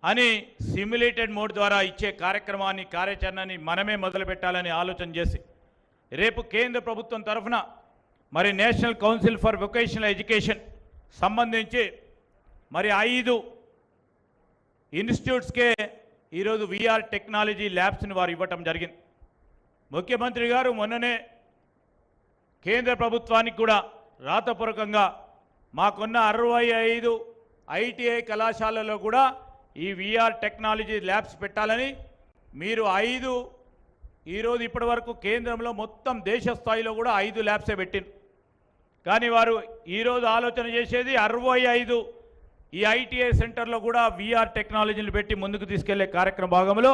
అని సిమ్యులేటెడ్ మోడ్ ద్వారా ఇచ్చే కార్యాచరణని మనమే మొదలు పెట్టాలని ఆలోచన చేసి రేపు కేంద్ర ప్రభుత్వం తరఫున మరి national council for vocational education సంబంధించి మరి 5 ఇన్స్టిట్యూట్స్కే ఈరోజు విఆర్ టెక్నాలజీ ల్యాబ్స్ని వారు ఇవ్వటం జరిగింది. ముఖ్యమంత్రి గారు మొన్ననే కేంద్ర ప్రభుత్వానికి కూడా రాతపూర్వకంగా మాకున్న 65 ఐటీఐ కళాశాలలో కూడా ఈ విఆర్ టెక్నాలజీ ల్యాబ్స్ పెట్టాలని మీరు 5 ఈరోజు ఇప్పటి వరకు కేంద్రంలో మొత్తం దేశ స్థాయిలో కూడా 5 ల్యాబ్సే పెట్టింది. కానీ వారు ఈరోజు ఆలోచన చేసేది 65 ఈ ఐటీఐ సెంటర్లో కూడా విఆర్ టెక్నాలజీని పెట్టి ముందుకు తీసుకెళ్లే కార్యక్రమ భాగంలో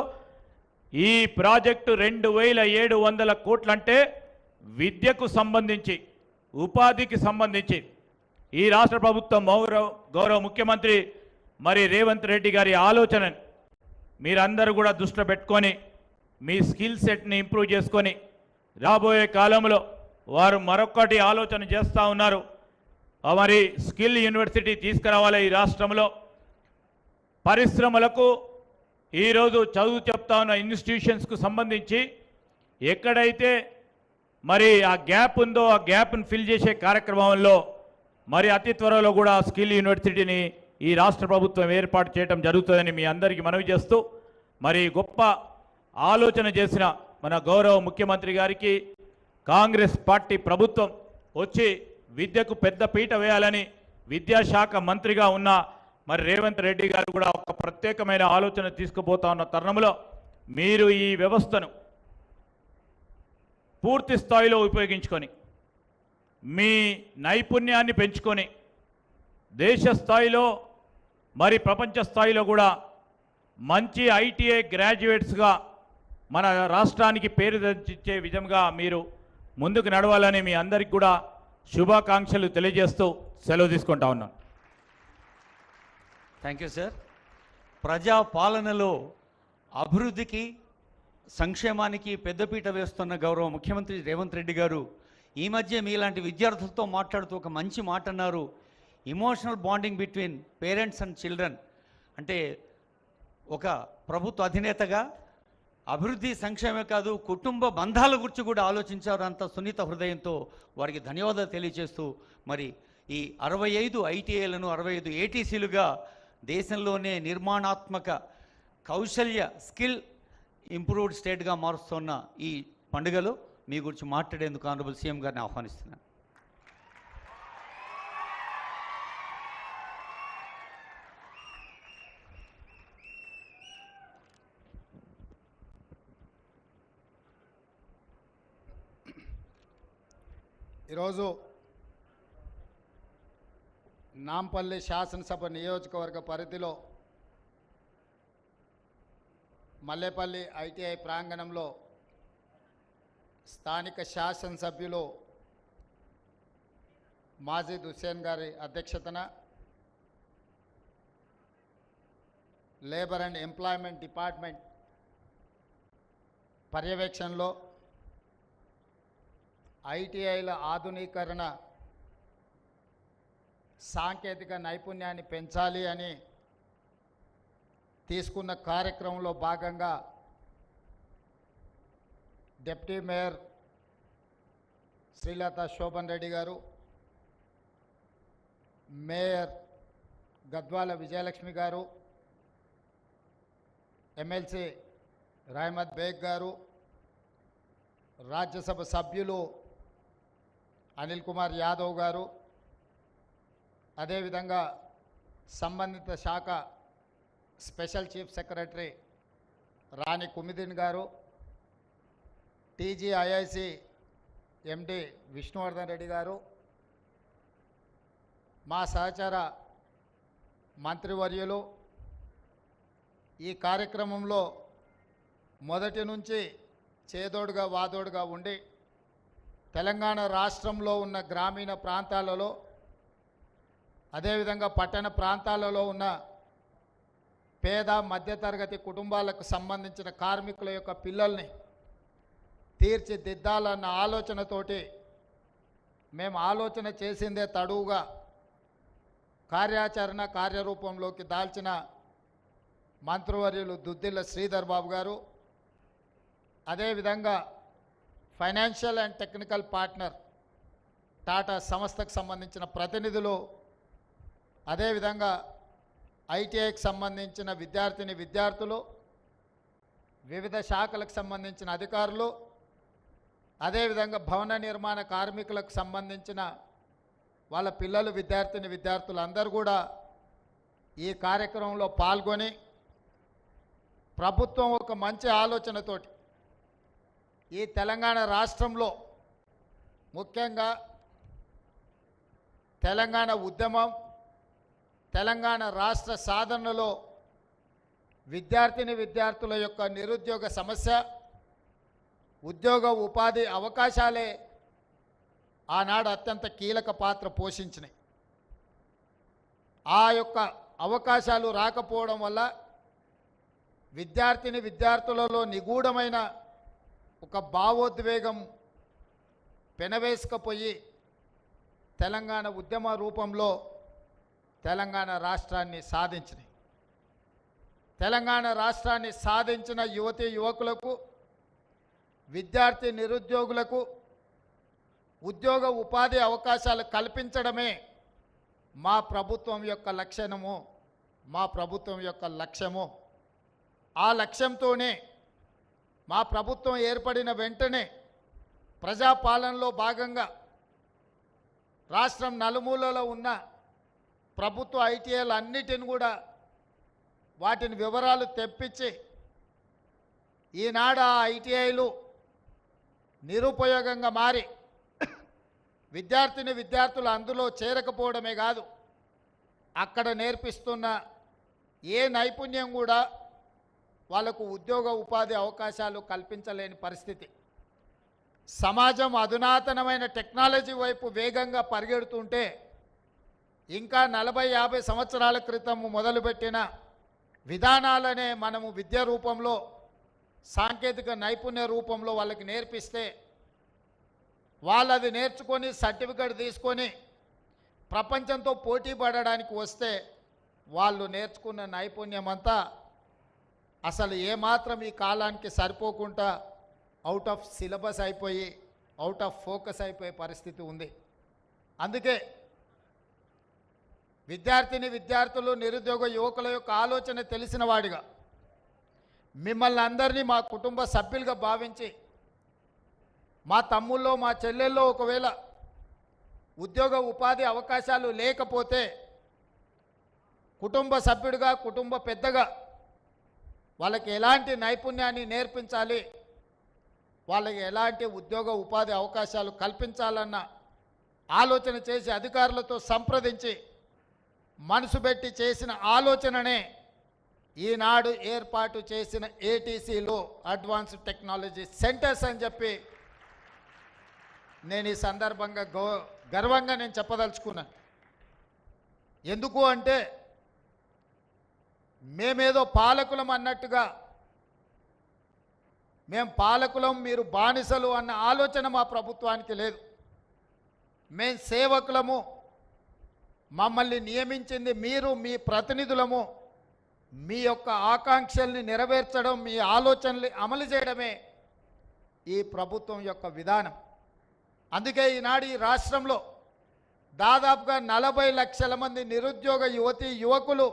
ఈ ప్రాజెక్టు 2700 కోట్లంటే విద్యకు సంబంధించి, ఉపాధికి సంబంధించి ఈ రాష్ట్ర ప్రభుత్వం గౌరవ ముఖ్యమంత్రి మరి రేవంత్ రెడ్డి గారి ఆలోచనని మీరందరూ కూడా దృష్టిలో పెట్టుకొని మీ స్కిల్ సెట్ని ఇంప్రూవ్ చేసుకొని రాబోయే కాలంలో వారు మరొకటి ఆలోచన చేస్తూ ఉన్నారు. మరి స్కిల్ యూనివర్సిటీ తీసుకురావాలి ఈ రాష్ట్రంలో. పరిశ్రమలకు ఈరోజు చదువు చెప్తా ఉన్న ఇన్స్టిట్యూషన్స్కు సంబంధించి ఎక్కడైతే మరి ఆ గ్యాప్ ఉందో ఆ గ్యాప్ను ఫిల్ చేసే కార్యక్రమంలో మరి అతి త్వరలో కూడా స్కిల్ యూనివర్సిటీని ఈ రాష్ట్ర ప్రభుత్వం ఏర్పాటు చేయడం జరుగుతుందని మీ అందరికీ మనవి చేస్తూ మరి గొప్ప ఆలోచన చేసిన మన గౌరవ ముఖ్యమంత్రి గారికి కాంగ్రెస్ పార్టీ ప్రభుత్వం వచ్చి విద్యకు పెద్ద పీట వేయాలని విద్యాశాఖ మంత్రిగా ఉన్న మరి రేవంత్ రెడ్డి గారు కూడా ఒక ప్రత్యేకమైన ఆలోచన తీసుకుపోతా ఉన్న తరుణంలో మీరు ఈ వ్యవస్థను పూర్తి స్థాయిలో ఉపయోగించుకొని మీ నైపుణ్యాన్ని పెంచుకొని దేశ స్థాయిలో మరి ప్రపంచ స్థాయిలో కూడా మంచి ఐటీఐ గ్రాడ్యుయేట్స్గా మన రాష్ట్రానికి పేరు తెచ్చే విధంగా మీరు ముందుకు నడవాలని మీ అందరికీ కూడా శుభాకాంక్షలు తెలియజేస్తూ సెలవు తీసుకుంటా ఉన్నాను. Thank you sir. ప్రజా పాలనలో అభివృద్ధికి సంక్షేమానికి పెద్దపీట వేస్తున్న గౌరవ ముఖ్యమంత్రి రేవంత్ రెడ్డి గారు ఈ మధ్య మీలాంటి విద్యార్థులతో మాట్లాడుతూ ఒక మంచి మాట అన్నారు. Emotional bonding between parents and children. అంటే ఒక ప్రభుత్వ అధినేతగా అభివృద్ధి సంక్షేమే కాదు కుటుంబ బంధాల గురించి కూడా ఆలోచించారు. అంత సున్నిత హృదయంతో వారికి ధన్యవాదాలు తెలియజేస్తూ మరి ఈ 65 ఐటీఐలను 65 ఏటీసీలుగా దేశంలోనే నిర్మాణాత్మక కౌశల్య స్కిల్ ఇంప్రూవ్డ్ స్టేట్గా మారుస్తున్న ఈ పండుగలో మీ గురించి మాట్లాడేందుకు ఆనరబుల్ సీఎం గారిని ఆహ్వానిస్తున్నాను. ఈరోజు నాంపల్లి శాసనసభ నియోజకవర్గ పరిధిలో మల్లేపల్లి ఐటీఐ ప్రాంగణంలో స్థానిక శాసనసభ్యులు మాజిద్ హుస్సేన్ గారి అధ్యక్షతన లేబర్ అండ్ ఎంప్లాయ్మెంట్ డిపార్ట్మెంట్ పర్యవేక్షణలో ఐటీఐల ఆధునీకరణ సాంకేతిక నైపుణ్యాన్ని పెంచాలి అని తీసుకున్న కార్యక్రమంలో భాగంగా డిప్యూటీ మేయర్ శ్రీలత శోభన్ రెడ్డి గారు, మేయర్ గద్వాల విజయలక్ష్మి గారు, ఎమ్మెల్సీ రహమత్ బేగ్ గారు, రాజ్యసభ సభ్యులు అనిల్ కుమార్ యాదవ్ గారు, అదేవిధంగా సంబంధిత శాఖ స్పెషల్ చీఫ్ సెక్రటరీ రాణి కుమిదిన్ గారు, టీజీఐఐసి ఎండి విష్ణువర్ధన్ రెడ్డి గారు, మా సహచర మంత్రివర్యులు ఈ కార్యక్రమంలో మొదటి నుంచి చేదోడుగా వాదోడుగా ఉండి తెలంగాణ రాష్ట్రంలో ఉన్న గ్రామీణ ప్రాంతాలలో అదేవిధంగా పట్టణ ప్రాంతాలలో ఉన్న పేద మధ్యతరగతి కుటుంబాలకు సంబంధించిన కార్మికుల యొక్క పిల్లల్ని తీర్చిదిద్దాలన్న ఆలోచనతోటి మేము ఆలోచన చేసిందే తడువుగా కార్యాచరణ కార్యరూపంలోకి దాల్చిన మంత్రివర్యులు దుద్దిల్ల శ్రీధర్ బాబు గారు, అదేవిధంగా financial and technical partner Tata సంస్థకు సంబంధించిన ప్రతినిధులు, అదేవిధంగా ఐటీఐకి సంబంధించిన విద్యార్థులు, వివిధ శాఖలకు సంబంధించిన అధికారులు, అదేవిధంగా భవన నిర్మాణ కార్మికులకు సంబంధించిన వాళ్ళ పిల్లలు విద్యార్థులందరూ కూడా ఈ కార్యక్రమంలో పాల్గొని ప్రభుత్వం ఒక మంచి ఆలోచనతోటి ఈ తెలంగాణ రాష్ట్రంలో ముఖ్యంగా తెలంగాణ ఉద్యమం, తెలంగాణ రాష్ట్ర సాధనలో విద్యార్థుల యొక్క నిరుద్యోగ సమస్య, ఉద్యోగ ఉపాధి అవకాశాలే ఆనాడు అత్యంత కీలక పాత్ర పోషించినాయి. ఆ యొక్క అవకాశాలు రాకపోవడం వల్ల విద్యార్థులలో నిగూఢమైన ఒక భావోద్వేగం పెనవేసుకపోయి తెలంగాణ ఉద్యమ రూపంలో తెలంగాణ రాష్ట్రాన్ని సాధించినాయి. తెలంగాణ రాష్ట్రాన్ని సాధించిన యువతీ యువకులకు, నిరుద్యోగులకు ఉద్యోగ ఉపాధి అవకాశాలు కల్పించడమే మా ప్రభుత్వం యొక్క లక్ష్యము, మా ప్రభుత్వం యొక్క లక్ష్యము. ఆ లక్ష్యంతోనే మా ప్రభుత్వం ఏర్పడిన వెంటనే ప్రజాపాలనలో భాగంగా రాష్ట్రం నలుమూలలో ఉన్న ప్రభుత్వ ఐటీఐలు అన్నిటిని కూడా వాటిని వివరాలు తెప్పించి ఈనాడు ఆ ఐటీఐలు నిరుపయోగంగా మారి విద్యార్థులు అందులో చేరకపోవడమే కాదు, అక్కడ నేర్పిస్తున్న ఏ నైపుణ్యం కూడా వాళ్ళకు ఉద్యోగ ఉపాధి అవకాశాలు కల్పించలేని పరిస్థితి. సమాజం అధునాతనమైన టెక్నాలజీ వైపు వేగంగా పరిగెడుతుంటే ఇంకా 40-50 సంవత్సరాల క్రితం మొదలుపెట్టిన విధానాలనే మనము విద్య రూపంలో సాంకేతిక నైపుణ్య రూపంలో వాళ్ళకి నేర్పిస్తే వాళ్ళది నేర్చుకొని సర్టిఫికెట్ తీసుకొని ప్రపంచంతో పోటీ పడడానికి వస్తే వాళ్ళు నేర్చుకున్న నైపుణ్యం అంతా అసలు ఏమాత్రం ఈ కాలానికి సరిపోకుండా అవుట్ ఆఫ్ సిలబస్ అయిపోయి అవుట్ ఆఫ్ ఫోకస్ అయిపోయే పరిస్థితి ఉంది. అందుకే విద్యార్థులు నిరుద్యోగ యువకుల యొక్క ఆలోచన తెలిసిన వాడిగా మిమ్మల్ని అందరినీ మా కుటుంబ సభ్యులుగా భావించి మా తమ్ముల్లో మా చెల్లెల్లో ఒకవేళ ఉద్యోగ ఉపాధి అవకాశాలు లేకపోతే కుటుంబ సభ్యుడిగా కుటుంబ పెద్దగా వాళ్ళకి ఎలాంటి నైపుణ్యాన్ని నేర్పించాలి, వాళ్ళకి ఎలాంటి ఉద్యోగ ఉపాధి అవకాశాలు కల్పించాలన్న ఆలోచన చేసి అధికారులతో సంప్రదించి మనసు పెట్టి చేసిన ఆలోచననే ఈనాడు ఏర్పాటు చేసిన ఏటీసీలో అడ్వాన్స్డ్ టెక్నాలజీ సెంటర్స్ అని చెప్పి నేను ఈ సందర్భంగా గర్వంగా నేను చెప్పదలుచుకున్నాను. ఎందుకు అంటే మేమేదో పాలకులం అన్నట్టుగా మేము పాలకులం మీరు బానిసలు అన్న ఆలోచన మా ప్రభుత్వానికి లేదు. మేము సేవకులము, మమ్మల్ని నియమించింది మీరు, మీ ప్రతినిధులము. మీ యొక్క ఆకాంక్షల్ని నెరవేర్చడం, మీ ఆలోచనల్ని అమలు చేయడమే ఈ ప్రభుత్వం యొక్క విధానం. అందుకే ఈనాడు ఈ రాష్ట్రంలో దాదాపుగా 40 లక్షల మంది నిరుద్యోగ యువతీ యువకులు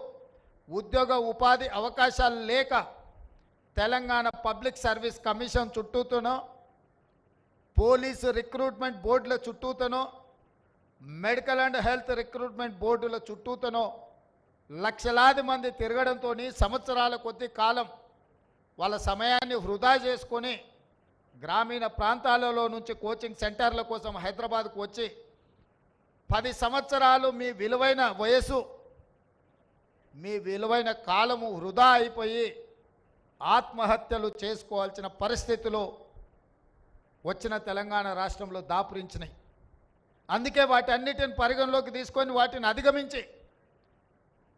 ఉద్యోగ ఉపాధి అవకాశాలు లేక తెలంగాణ పబ్లిక్ సర్వీస్ కమిషన్ చుట్టూతోనో, పోలీసు రిక్రూట్మెంట్ బోర్డుల చుట్టూతోనో, మెడికల్ అండ్ హెల్త్ రిక్రూట్మెంట్ బోర్డుల చుట్టూతోనో లక్షలాది మంది తిరగడంతో సంవత్సరాల కొద్ది కాలం వాళ్ళ సమయాన్ని వృధా చేసుకొని గ్రామీణ ప్రాంతాలలో నుంచి కోచింగ్ సెంటర్ల కోసం హైదరాబాద్కు వచ్చి 10 సంవత్సరాలు మీ విలువైన వయసు, మీ విలువైన కాలము వృధా అయిపోయి ఆత్మహత్యలు చేసుకోవాల్సిన పరిస్థితులు వచ్చిన తెలంగాణ రాష్ట్రంలో దాపురించినాయి. అందుకే వాటన్నిటిని పరిగణలోకి తీసుకొని వాటిని అధిగమించి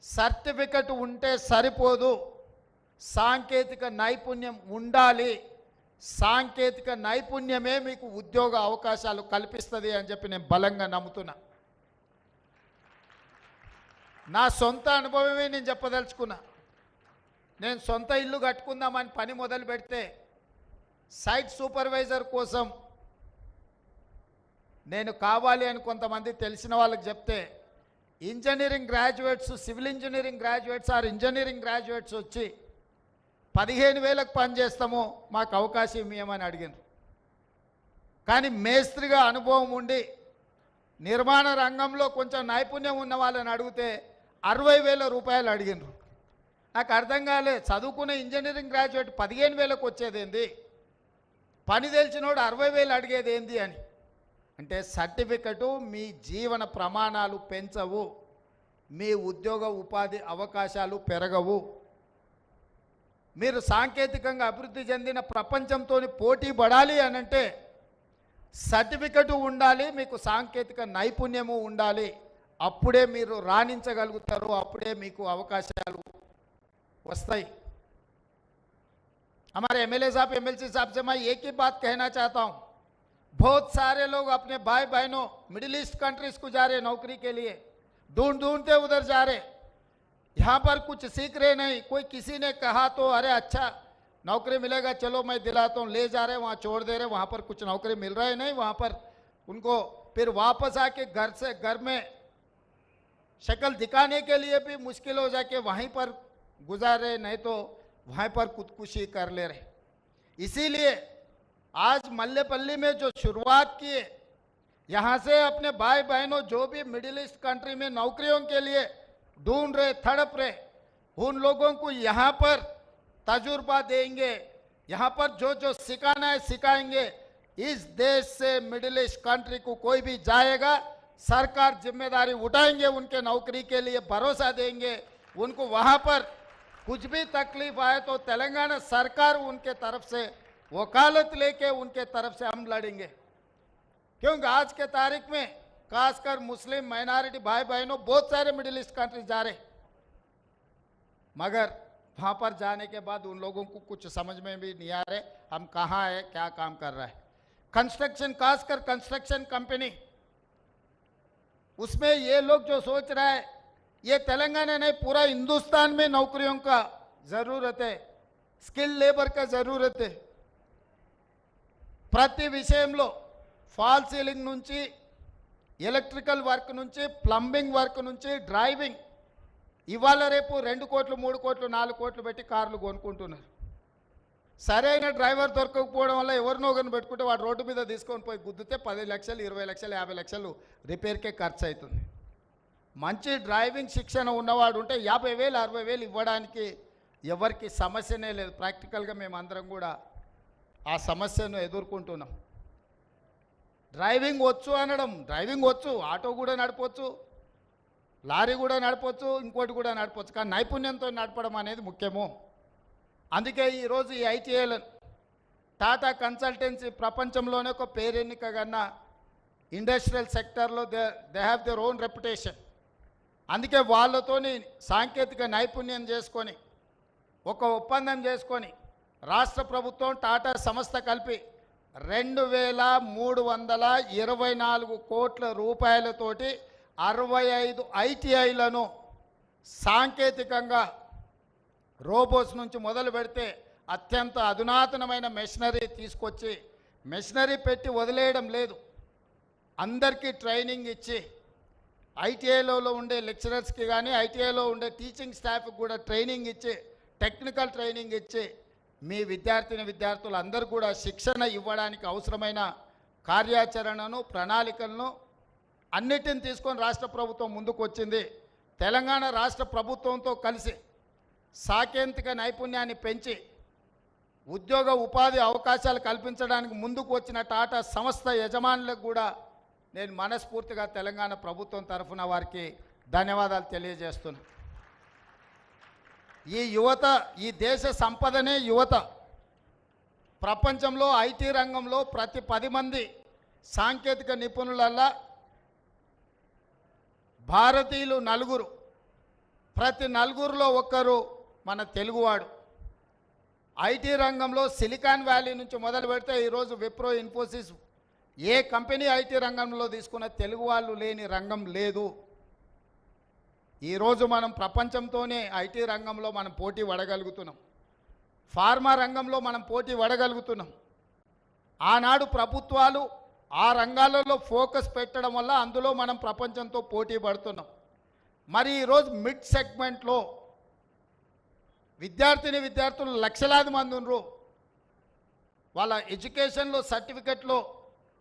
సర్టిఫికెట్ ఉంటే సరిపోదు, సాంకేతిక నైపుణ్యం ఉండాలి, సాంకేతిక నైపుణ్యమే మీకు ఉద్యోగ అవకాశాలు కల్పిస్తుంది అని చెప్పి నేను బలంగా నమ్ముతున్నా. నా సొంత అనుభవమే నేను చెప్పదలుచుకున్నా. నేను సొంత ఇల్లు కట్టుకుందామని పని మొదలు పెడితే సైట్ సూపర్వైజర్ కోసం నేను కావాలి అని కొంతమంది తెలిసిన వాళ్ళకి చెప్తే engineering graduates, civil engineering graduates or engineering graduates వచ్చి 15,000కు పని చేస్తాము, మాకు అవకాశం ఇవ్వమని అడిగారు. కానీ మేస్త్రిగా అనుభవం ఉండి నిర్మాణ రంగంలో కొంచెం నైపుణ్యం ఉన్న వాళ్ళని అడిగితే 60,000 రూపాయలు అడిగినారు. నాకు అర్థం కాలే, చదువుకున్న ఇంజనీరింగ్ గ్రాడ్యుయేట్ 15,000కు వచ్చేదేంది, పని తెలిసినోడు 60,000 అడిగేది ఏంది అని. అంటే సర్టిఫికెటు మీ జీవన ప్రమాణాలు పెంచవు, మీ ఉద్యోగ ఉపాధి అవకాశాలు పెరగవు. మీరు సాంకేతికంగా అభివృద్ధి చెందిన ప్రపంచంతో పోటీ పడాలి అనంటే సర్టిఫికెటు ఉండాలి, మీకు సాంకేతిక నైపుణ్యము ఉండాలి. అప్పుడే మీరు రాణించగలుగుతారు, అప్పుడే మీకు అవకాశాలు वस्ताई। हमारे एमएलए साहब एमएलसी साहब से मैं एक ही बात कहना चाहता हूँ, बहुत सारे लोग अपने भाई बहनों मिडिल ईस्ट कंट्रीज को जा रहे नौकरी के लिए, ढूंढते उधर जा रहे, यहाँ पर कुछ सीख रहे नहीं। कोई किसी ने कहा तो अरे अच्छा नौकरी मिलेगा चलो मैं दिलाता हूँ, ले जा रहे वहाँ छोड़ दे रहे, वहाँ पर कुछ नौकरी मिल रहा है नहीं, वहाँ पर उनको फिर वापस आके घर में शक्ल दिखाने के लिए भी मुश्किल हो जाके वहीं पर गुजार रहे, नहीं तो वहीं पर खुदकुशी कर ले रहे। इसीलिए आज मल्लेपल्ली में जो शुरुआत किए, यहाँ से अपने भाई बहनों जो भी मिडिल ईस्ट कंट्री में नौकरियों के लिए ढूंढ रहे, तड़प रहे, उन लोगों को यहाँ पर तजुर्बा देंगे, यहाँ पर जो जो सिखाना है सिखाएंगे। इस देश से मिडिल ईस्ट कंट्री को कोई भी जाएगा, सरकार जिम्मेदारी उठाएंगे, उनके नौकरी के लिए भरोसा देंगे। उनको वहाँ पर कुछ भी तकलीफ आए तो तेलंगाना सरकार उनके तरफ से वकालत लेके उनके तरफ से हम लड़ेंगे, क्योंकि आज के तारीख में खासकर मुस्लिम माइनॉरिटी भाई बहनों बहुत सारे मिडिल ईस्ट कंट्री जा रहे, मगर वहाँ पर जाने के बाद उन लोगों को कुछ समझ में भी नहीं आ रहे हम कहाँ है, क्या काम कर रहा है। कंस्ट्रक्शन, खासकर कंस्ट्रक्शन कंपनी, उसमें ये लोग जो सोच रहा है, ये तेलंगाना नहीं पूरा हिंदुस्तान में नौकरियों का जरूरत है, स्किल लेबर का जरूरत है। ప్రతి విషయంలో ఫాల్ సీలింగ్ నుంచి ఎలక్ట్రికల్ వర్క్ నుంచి ప్లంబింగ్ వర్క్ నుంచి డ్రైవింగ్, ఇవాళ రేపు 2 కోట్లు 3 కోట్లు 4 కోట్లు పెట్టి కార్లు కొనుక్కుంటున్నారు. సరైన డ్రైవర్ దొరకకపోవడం వల్ల ఎవరినో ఒకరిని పెట్టుకుంటే వాడు రోడ్డు మీద తీసుకొని పోయి గుద్దితే 10 లక్షలు 20 లక్షలు 50 లక్షలు రిపేర్కే ఖర్చు అవుతుంది. మంచి డ్రైవింగ్ శిక్షణ ఉన్నవాడు ఉంటే 50,000 60,000 ఇవ్వడానికి ఎవరికి సమస్యనే లేదు. ప్రాక్టికల్గా మేమందరం కూడా ఆ సమస్యను ఎదుర్కొంటున్నాం. డ్రైవింగ్ వచ్చు అనడం, డ్రైవింగ్ వచ్చు, ఆటో కూడా నడపవచ్చు, లారీ కూడా నడపవచ్చు, ఇంకోటి కూడా నడపవచ్చు, కానీ నైపుణ్యంతో నడపడం అనేది ముఖ్యము. అందుకే ఈరోజు ఈ ఐటీఐలను టాటా కన్సల్టెన్సీ ప్రపంచంలోనే ఒక పేరెన్నికగన్న ఇండస్ట్రియల్ సెక్టర్లో they have their own reputation. అందుకే వాళ్ళతోని సాంకేతిక నైపుణ్యం చేసుకొని ఒక ఒప్పందం చేసుకొని రాష్ట్ర ప్రభుత్వం టాటా సంస్థ కలిపి 2,324 కోట్ల రూపాయలతోటి 65 ఐటీఐలను సాంకేతికంగా రోబోస్ నుంచి మొదలు పెడితే అత్యంత అధునాతనమైన మెషినరీ తీసుకొచ్చి, మెషినరీ పెట్టి వదిలేయడం లేదు, అందరికీ ట్రైనింగ్ ఇచ్చి, ఐటీఐలో ఉండే లెక్చరర్స్కి కానీ ఐటీఐలో ఉండే టీచింగ్ స్టాఫ్కి కూడా ట్రైనింగ్ ఇచ్చి, టెక్నికల్ ట్రైనింగ్ ఇచ్చి, మీ విద్యార్థులు అందరూ కూడా శిక్షణ ఇవ్వడానికి అవసరమైన కార్యాచరణను ప్రణాళికలను అన్నిటిని తీసుకొని రాష్ట్ర ప్రభుత్వం ముందుకు వచ్చింది. తెలంగాణ రాష్ట్ర ప్రభుత్వంతో కలిసి సాంకేతిక నైపుణ్యాన్ని పెంచి ఉద్యోగ ఉపాధి అవకాశాలు కల్పించడానికి ముందుకు వచ్చిన టాటా సంస్థ యజమానులకు కూడా నేను మనస్ఫూర్తిగా తెలంగాణ ప్రభుత్వం తరఫున వారికి ధన్యవాదాలు తెలియజేస్తున్నాను. ఈ యువత, ఈ దేశ సంపదనే యువత. ప్రపంచంలో ఐటీ రంగంలో ప్రతి 10 మంది సాంకేతిక నిపుణులల్లా భారతీయులు 4, ప్రతి 4లో ఒక్కరు మన తెలుగువాడు. ఐటీ రంగంలో సిలికాన్ వ్యాలీ నుంచి మొదలు పెడితే ఈరోజు విప్రో, ఇన్ఫోసిస్, ఏ కంపెనీ ఐటీ రంగంలో తీసుకున్న తెలుగు వాళ్ళు లేని రంగం లేదు. ఈరోజు మనం ప్రపంచంతోనే ఐటీ రంగంలో మనం పోటీ పడగలుగుతున్నాం, ఫార్మా రంగంలో మనం పోటీ పడగలుగుతున్నాం. ఆనాడు ప్రభుత్వాలు ఆ రంగాలలో ఫోకస్ పెట్టడం వల్ల అందులో మనం ప్రపంచంతో పోటీ పడుతున్నాం. మరి ఈరోజు మిడ్ సెగ్మెంట్లో విద్యార్థులు లక్షలాది మంది ఉన్నారు. వాళ్ళ ఎడ్యుకేషన్లో సర్టిఫికెట్లో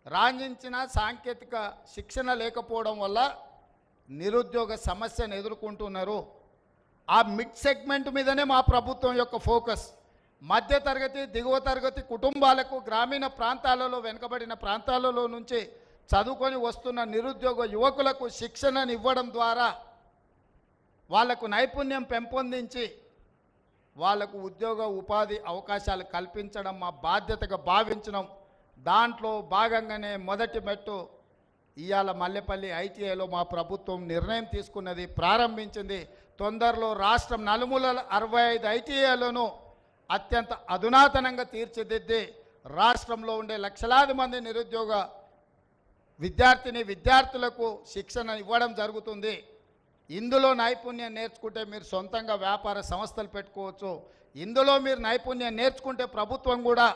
రాణించిన సాంకేతిక శిక్షణ లేకపోవడం వల్ల నిరుద్యోగ సమస్యను ఎదుర్కొంటున్నారు. ఆ మిడ్ సెగ్మెంట్ మీదనే మా ప్రభుత్వం యొక్క ఫోకస్. మధ్యతరగతి, దిగువ తరగతి కుటుంబాలకు గ్రామీణ ప్రాంతాలలో, వెనుకబడిన ప్రాంతాలలో నుంచి చదువుకొని వస్తున్న నిరుద్యోగ యువకులకు శిక్షణను ఇవ్వడం ద్వారా వాళ్లకు నైపుణ్యం పెంపొందించి వాళ్లకు ఉద్యోగ ఉపాధి అవకాశాలు కల్పించడం మా బాధ్యతగా భావించడం. దాంట్లో భాగంగానే మొదటి మెట్టు ఇవాళ మల్లెపల్లి ఐటీఐలో మా ప్రభుత్వం నిర్ణయం తీసుకున్నది, ప్రారంభించింది. తొందరలో రాష్ట్రం నలుమూలల 65 ఐటీఐలను అత్యంత అధునాతనంగా తీర్చిదిద్ది రాష్ట్రంలో ఉండే లక్షలాది మంది నిరుద్యోగ విద్యార్థులకు శిక్షణ ఇవ్వడం జరుగుతుంది. ఇందులో నైపుణ్యం నేర్చుకుంటే మీరు సొంతంగా వ్యాపార సంస్థలు పెట్టుకోవచ్చు. ఇందులో మీరు నైపుణ్యం నేర్చుకుంటే ప్రభుత్వం కూడా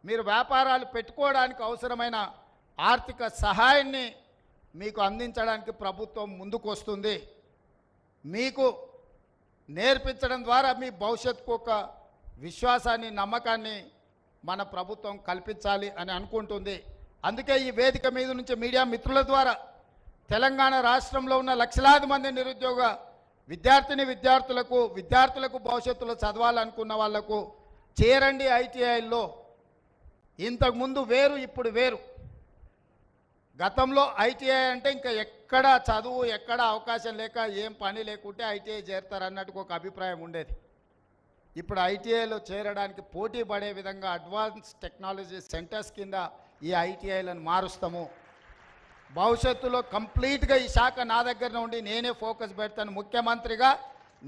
మీరు వ్యాపారాలు పెట్టుకోవడానికి అవసరమైన ఆర్థిక సహాయాన్ని మీకు అందించడానికి ప్రభుత్వం ముందుకు వస్తుంది. మీకు నేర్పించడం ద్వారా మీ భవిష్యత్తుకు ఒక విశ్వాసాన్ని, నమ్మకాన్ని మన ప్రభుత్వం కల్పించాలి అని అనుకుంటుంది. అందుకే ఈ వేదిక మీద నుంచి మీడియా మిత్రుల ద్వారా తెలంగాణ రాష్ట్రంలో ఉన్న లక్షలాది మంది నిరుద్యోగ విద్యార్థులకు భవిష్యత్తులో చదవాలనుకున్న వాళ్లకు చేరండి ఐటీఐల్లో. ఇంతకుముందు వేరు, ఇప్పుడు వేరు. గతంలో ఐటీఐ అంటే ఇంకా ఎక్కడ చదువు, ఎక్కడ అవకాశం లేక, ఏం పని లేకుంటే ఐటీఐ చేరుతారు అన్నట్టుకు ఒక అభిప్రాయం ఉండేది. ఇప్పుడు ఐటీఐలో చేరడానికి పోటీ పడే విధంగా అడ్వాన్స్ టెక్నాలజీ సెంటర్స్ కింద ఈ ఐటీఐలను మారుస్తాము. భవిష్యత్తులో కంప్లీట్గా ఈ శాఖ నా దగ్గర ఉండి నేనే ఫోకస్ పెడతాను. ముఖ్యమంత్రిగా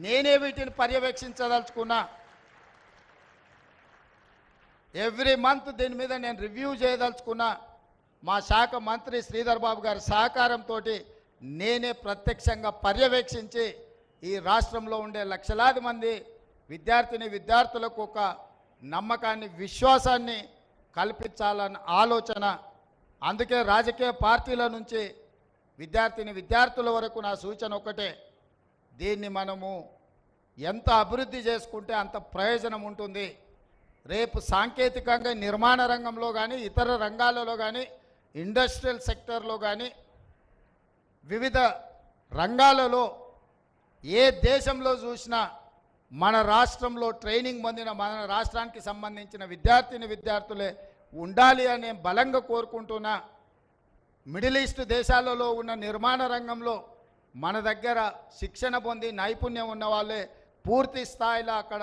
నేనే వీటిని పర్యవేక్షించదలుచుకున్నా. ఎవ్రీ మంత్ దీని మీద నేను రివ్యూ చేయదలుచుకున్నా. మా శాఖ మంత్రి శ్రీధర్ బాబు గారి సహకారంతో నేనే ప్రత్యక్షంగా పర్యవేక్షించి ఈ రాష్ట్రంలో ఉండే లక్షలాది మంది విద్యార్థులకు ఒక నమ్మకాన్ని, విశ్వాసాన్ని కల్పించాలన్న ఆలోచన. అందుకే రాజకీయ పార్టీల నుంచి విద్యార్థుల వరకు నా సూచన ఒకటే, దీన్ని మనము ఎంత అభివృద్ధి చేసుకుంటే అంత ప్రయోజనం ఉంటుంది. రేపు సాంకేతికంగా నిర్మాణ రంగంలో కానీ, ఇతర రంగాలలో కానీ, ఇండస్ట్రియల్ సెక్టర్లో కానీ, వివిధ రంగాలలో ఏ దేశంలో చూసినా మన రాష్ట్రంలో ట్రైనింగ్ పొందిన మన రాష్ట్రానికి సంబంధించిన విద్యార్థులే ఉండాలి అనే బలంగా కోరుకుంటున్నా. మిడిల్ ఈస్ట్ దేశాలలో ఉన్న నిర్మాణ రంగంలో మన దగ్గర శిక్షణ పొంది నైపుణ్యం ఉన్న వాళ్ళే పూర్తి స్థాయిలో అక్కడ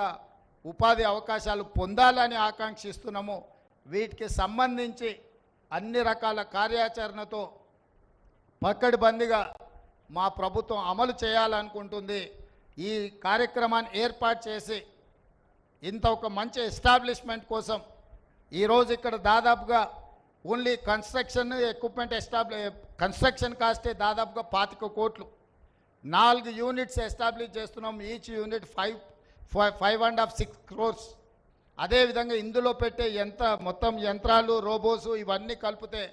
ఉపాధి అవకాశాలు పొందాలని ఆకాంక్షిస్తున్నాము. వీటికి సంబంధించి అన్ని రకాల కార్యాచరణతో పకడ్బందీగా మా ప్రభుత్వం అమలు చేయాలనుకుంటుంది. ఈ కార్యక్రమాన్ని ఏర్పాటు చేసి ఇంత ఒక మంచి ఎస్టాబ్లిష్మెంట్ కోసం ఈరోజు ఇక్కడ దాదాపుగా ఓన్లీ కన్స్ట్రక్షన్ ఎక్విప్మెంట్ కన్స్ట్రక్షన్ కాస్టే దాదాపుగా 25 కోట్లు. 4 యూనిట్స్ ఎస్టాబ్లిష్ చేస్తున్నాం. Each unit 5.5-6 crores. అదేవిధంగా ఇందులో పెట్టే మొత్తం యంత్రాలు, రోబోసు ఇవన్నీ కలిపితే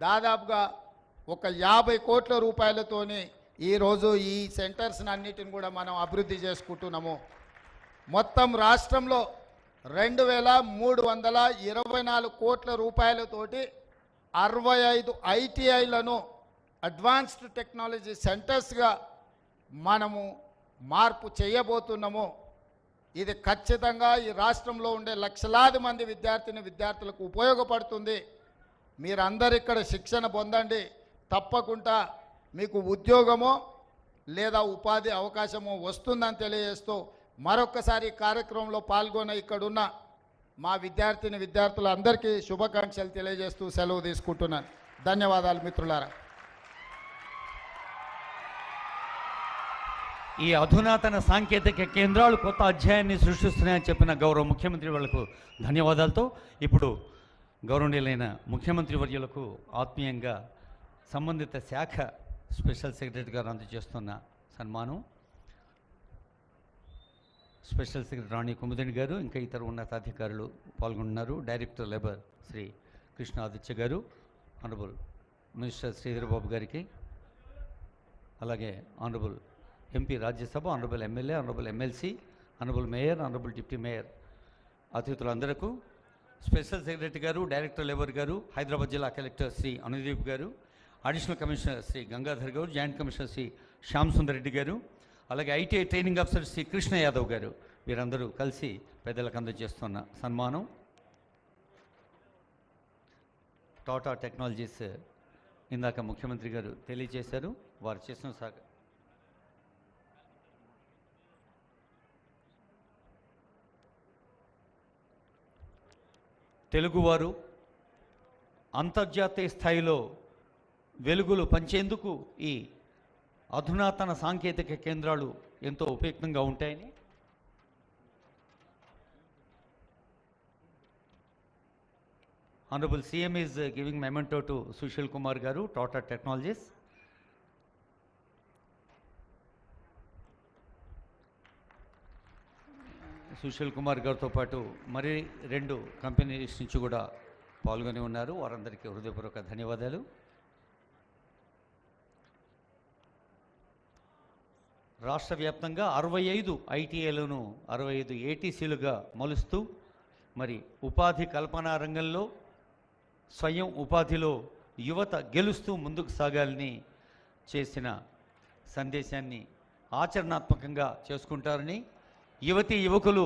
దాదాపుగా ఒక 50 కోట్ల రూపాయలతోని ఈరోజు ఈ సెంటర్స్ అన్నిటిని కూడా మనం అభివృద్ధి చేసుకుంటున్నాము. మొత్తం రాష్ట్రంలో 2,324 కోట్ల రూపాయలతోటి 65 ఐటీఐలను అడ్వాన్స్డ్ టెక్నాలజీ సెంటర్స్గా మనము మార్పు చేయబోతున్నాము. ఇది ఖచ్చితంగా ఈ రాష్ట్రంలో ఉండే లక్షలాది మంది విద్యార్థులకు ఉపయోగపడుతుంది. మీరందరూ ఇక్కడ శిక్షణ పొందండి. తప్పకుండా మీకు ఉద్యోగమో లేదా ఉపాధి అవకాశమో వస్తుందని తెలియజేస్తూ మరొక్కసారి కార్యక్రమంలో పాల్గొన్న ఇక్కడున్న మా విద్యార్థులందరికీ శుభాకాంక్షలు తెలియజేస్తూ సెలవు తీసుకుంటున్నాను. ధన్యవాదాలు మిత్రులారా. ఈ అధునాతన సాంకేతిక కేంద్రాలు కొత్త అధ్యాయాన్ని సృష్టిస్తున్నాయని చెప్పిన గౌరవ ముఖ్యమంత్రి వాళ్లకు ధన్యవాదాలతో ఇప్పుడు గౌరవనీయులైన ముఖ్యమంత్రి వర్యులకు ఆత్మీయంగా సంబంధిత శాఖ స్పెషల్ సెక్రటరీ గారు అందజేస్తున్న సన్మానం. స్పెషల్ సెక్రటరీ రాణి కుముదిని గారు, ఇంకా ఇతర ఉన్నతాధికారులు పాల్గొంటున్నారు. Director labour Shri Krishna Aditya garu, honourable minister Sridhar Babu గారికి, అలాగే honourable MP Rajya Sabha, honourable MLA, honourable MLC, honourable mayor, honourable deputy mayor అతిథులందరకు, special secretary garu, director labour garu, Hyderabad జిల్లా కలెక్టర్ శ్రీ అనుదీప్ గారు, అడిషనల్ కమిషనర్ శ్రీ గంగాధర్ గారు, జాయింట్ కమిషనర్ శ్రీ శ్యామ్ సుందర్ రెడ్డి గారు, అలాగే ITI training officer Shri Krishna Yadav గారు, వీరందరూ కలిసి పెద్దలకు అందజేస్తున్న సన్మానం. టాటా టెక్నాలజీస్ ఇందాక ముఖ్యమంత్రి గారు తెలియజేశారు. వారు చేసిన తెలుగువారు అంతర్జాతీయ స్థాయిలో వెలుగులు పంచేందుకు ఈ అధునాతన సాంకేతిక కేంద్రాలు ఎంతో ఉపయుక్తంగా ఉంటాయని honourable CM is giving memento to Sushil Kumar గారు, టాటా టెక్నాలజీస్. సుశీల్ కుమార్ గారితో పాటు మరి 2 కంపెనీస్ నుంచి కూడా పాల్గొని ఉన్నారు. వారందరికీ హృదయపూర్వక ధన్యవాదాలు. రాష్ట్ర వ్యాప్తంగా 65 ఐటీఐలను 65 ఏటీసీలుగా మలుస్తూ మరి ఉపాధి కల్పనా రంగంలో స్వయం ఉపాధిలో యువత గెలుస్తూ ముందుకు సాగాలని చేసిన సందేశాన్ని ఆచరణాత్మకంగా చేసుకుంటారని యువతీ యువకులు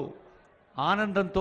ఆనందంతో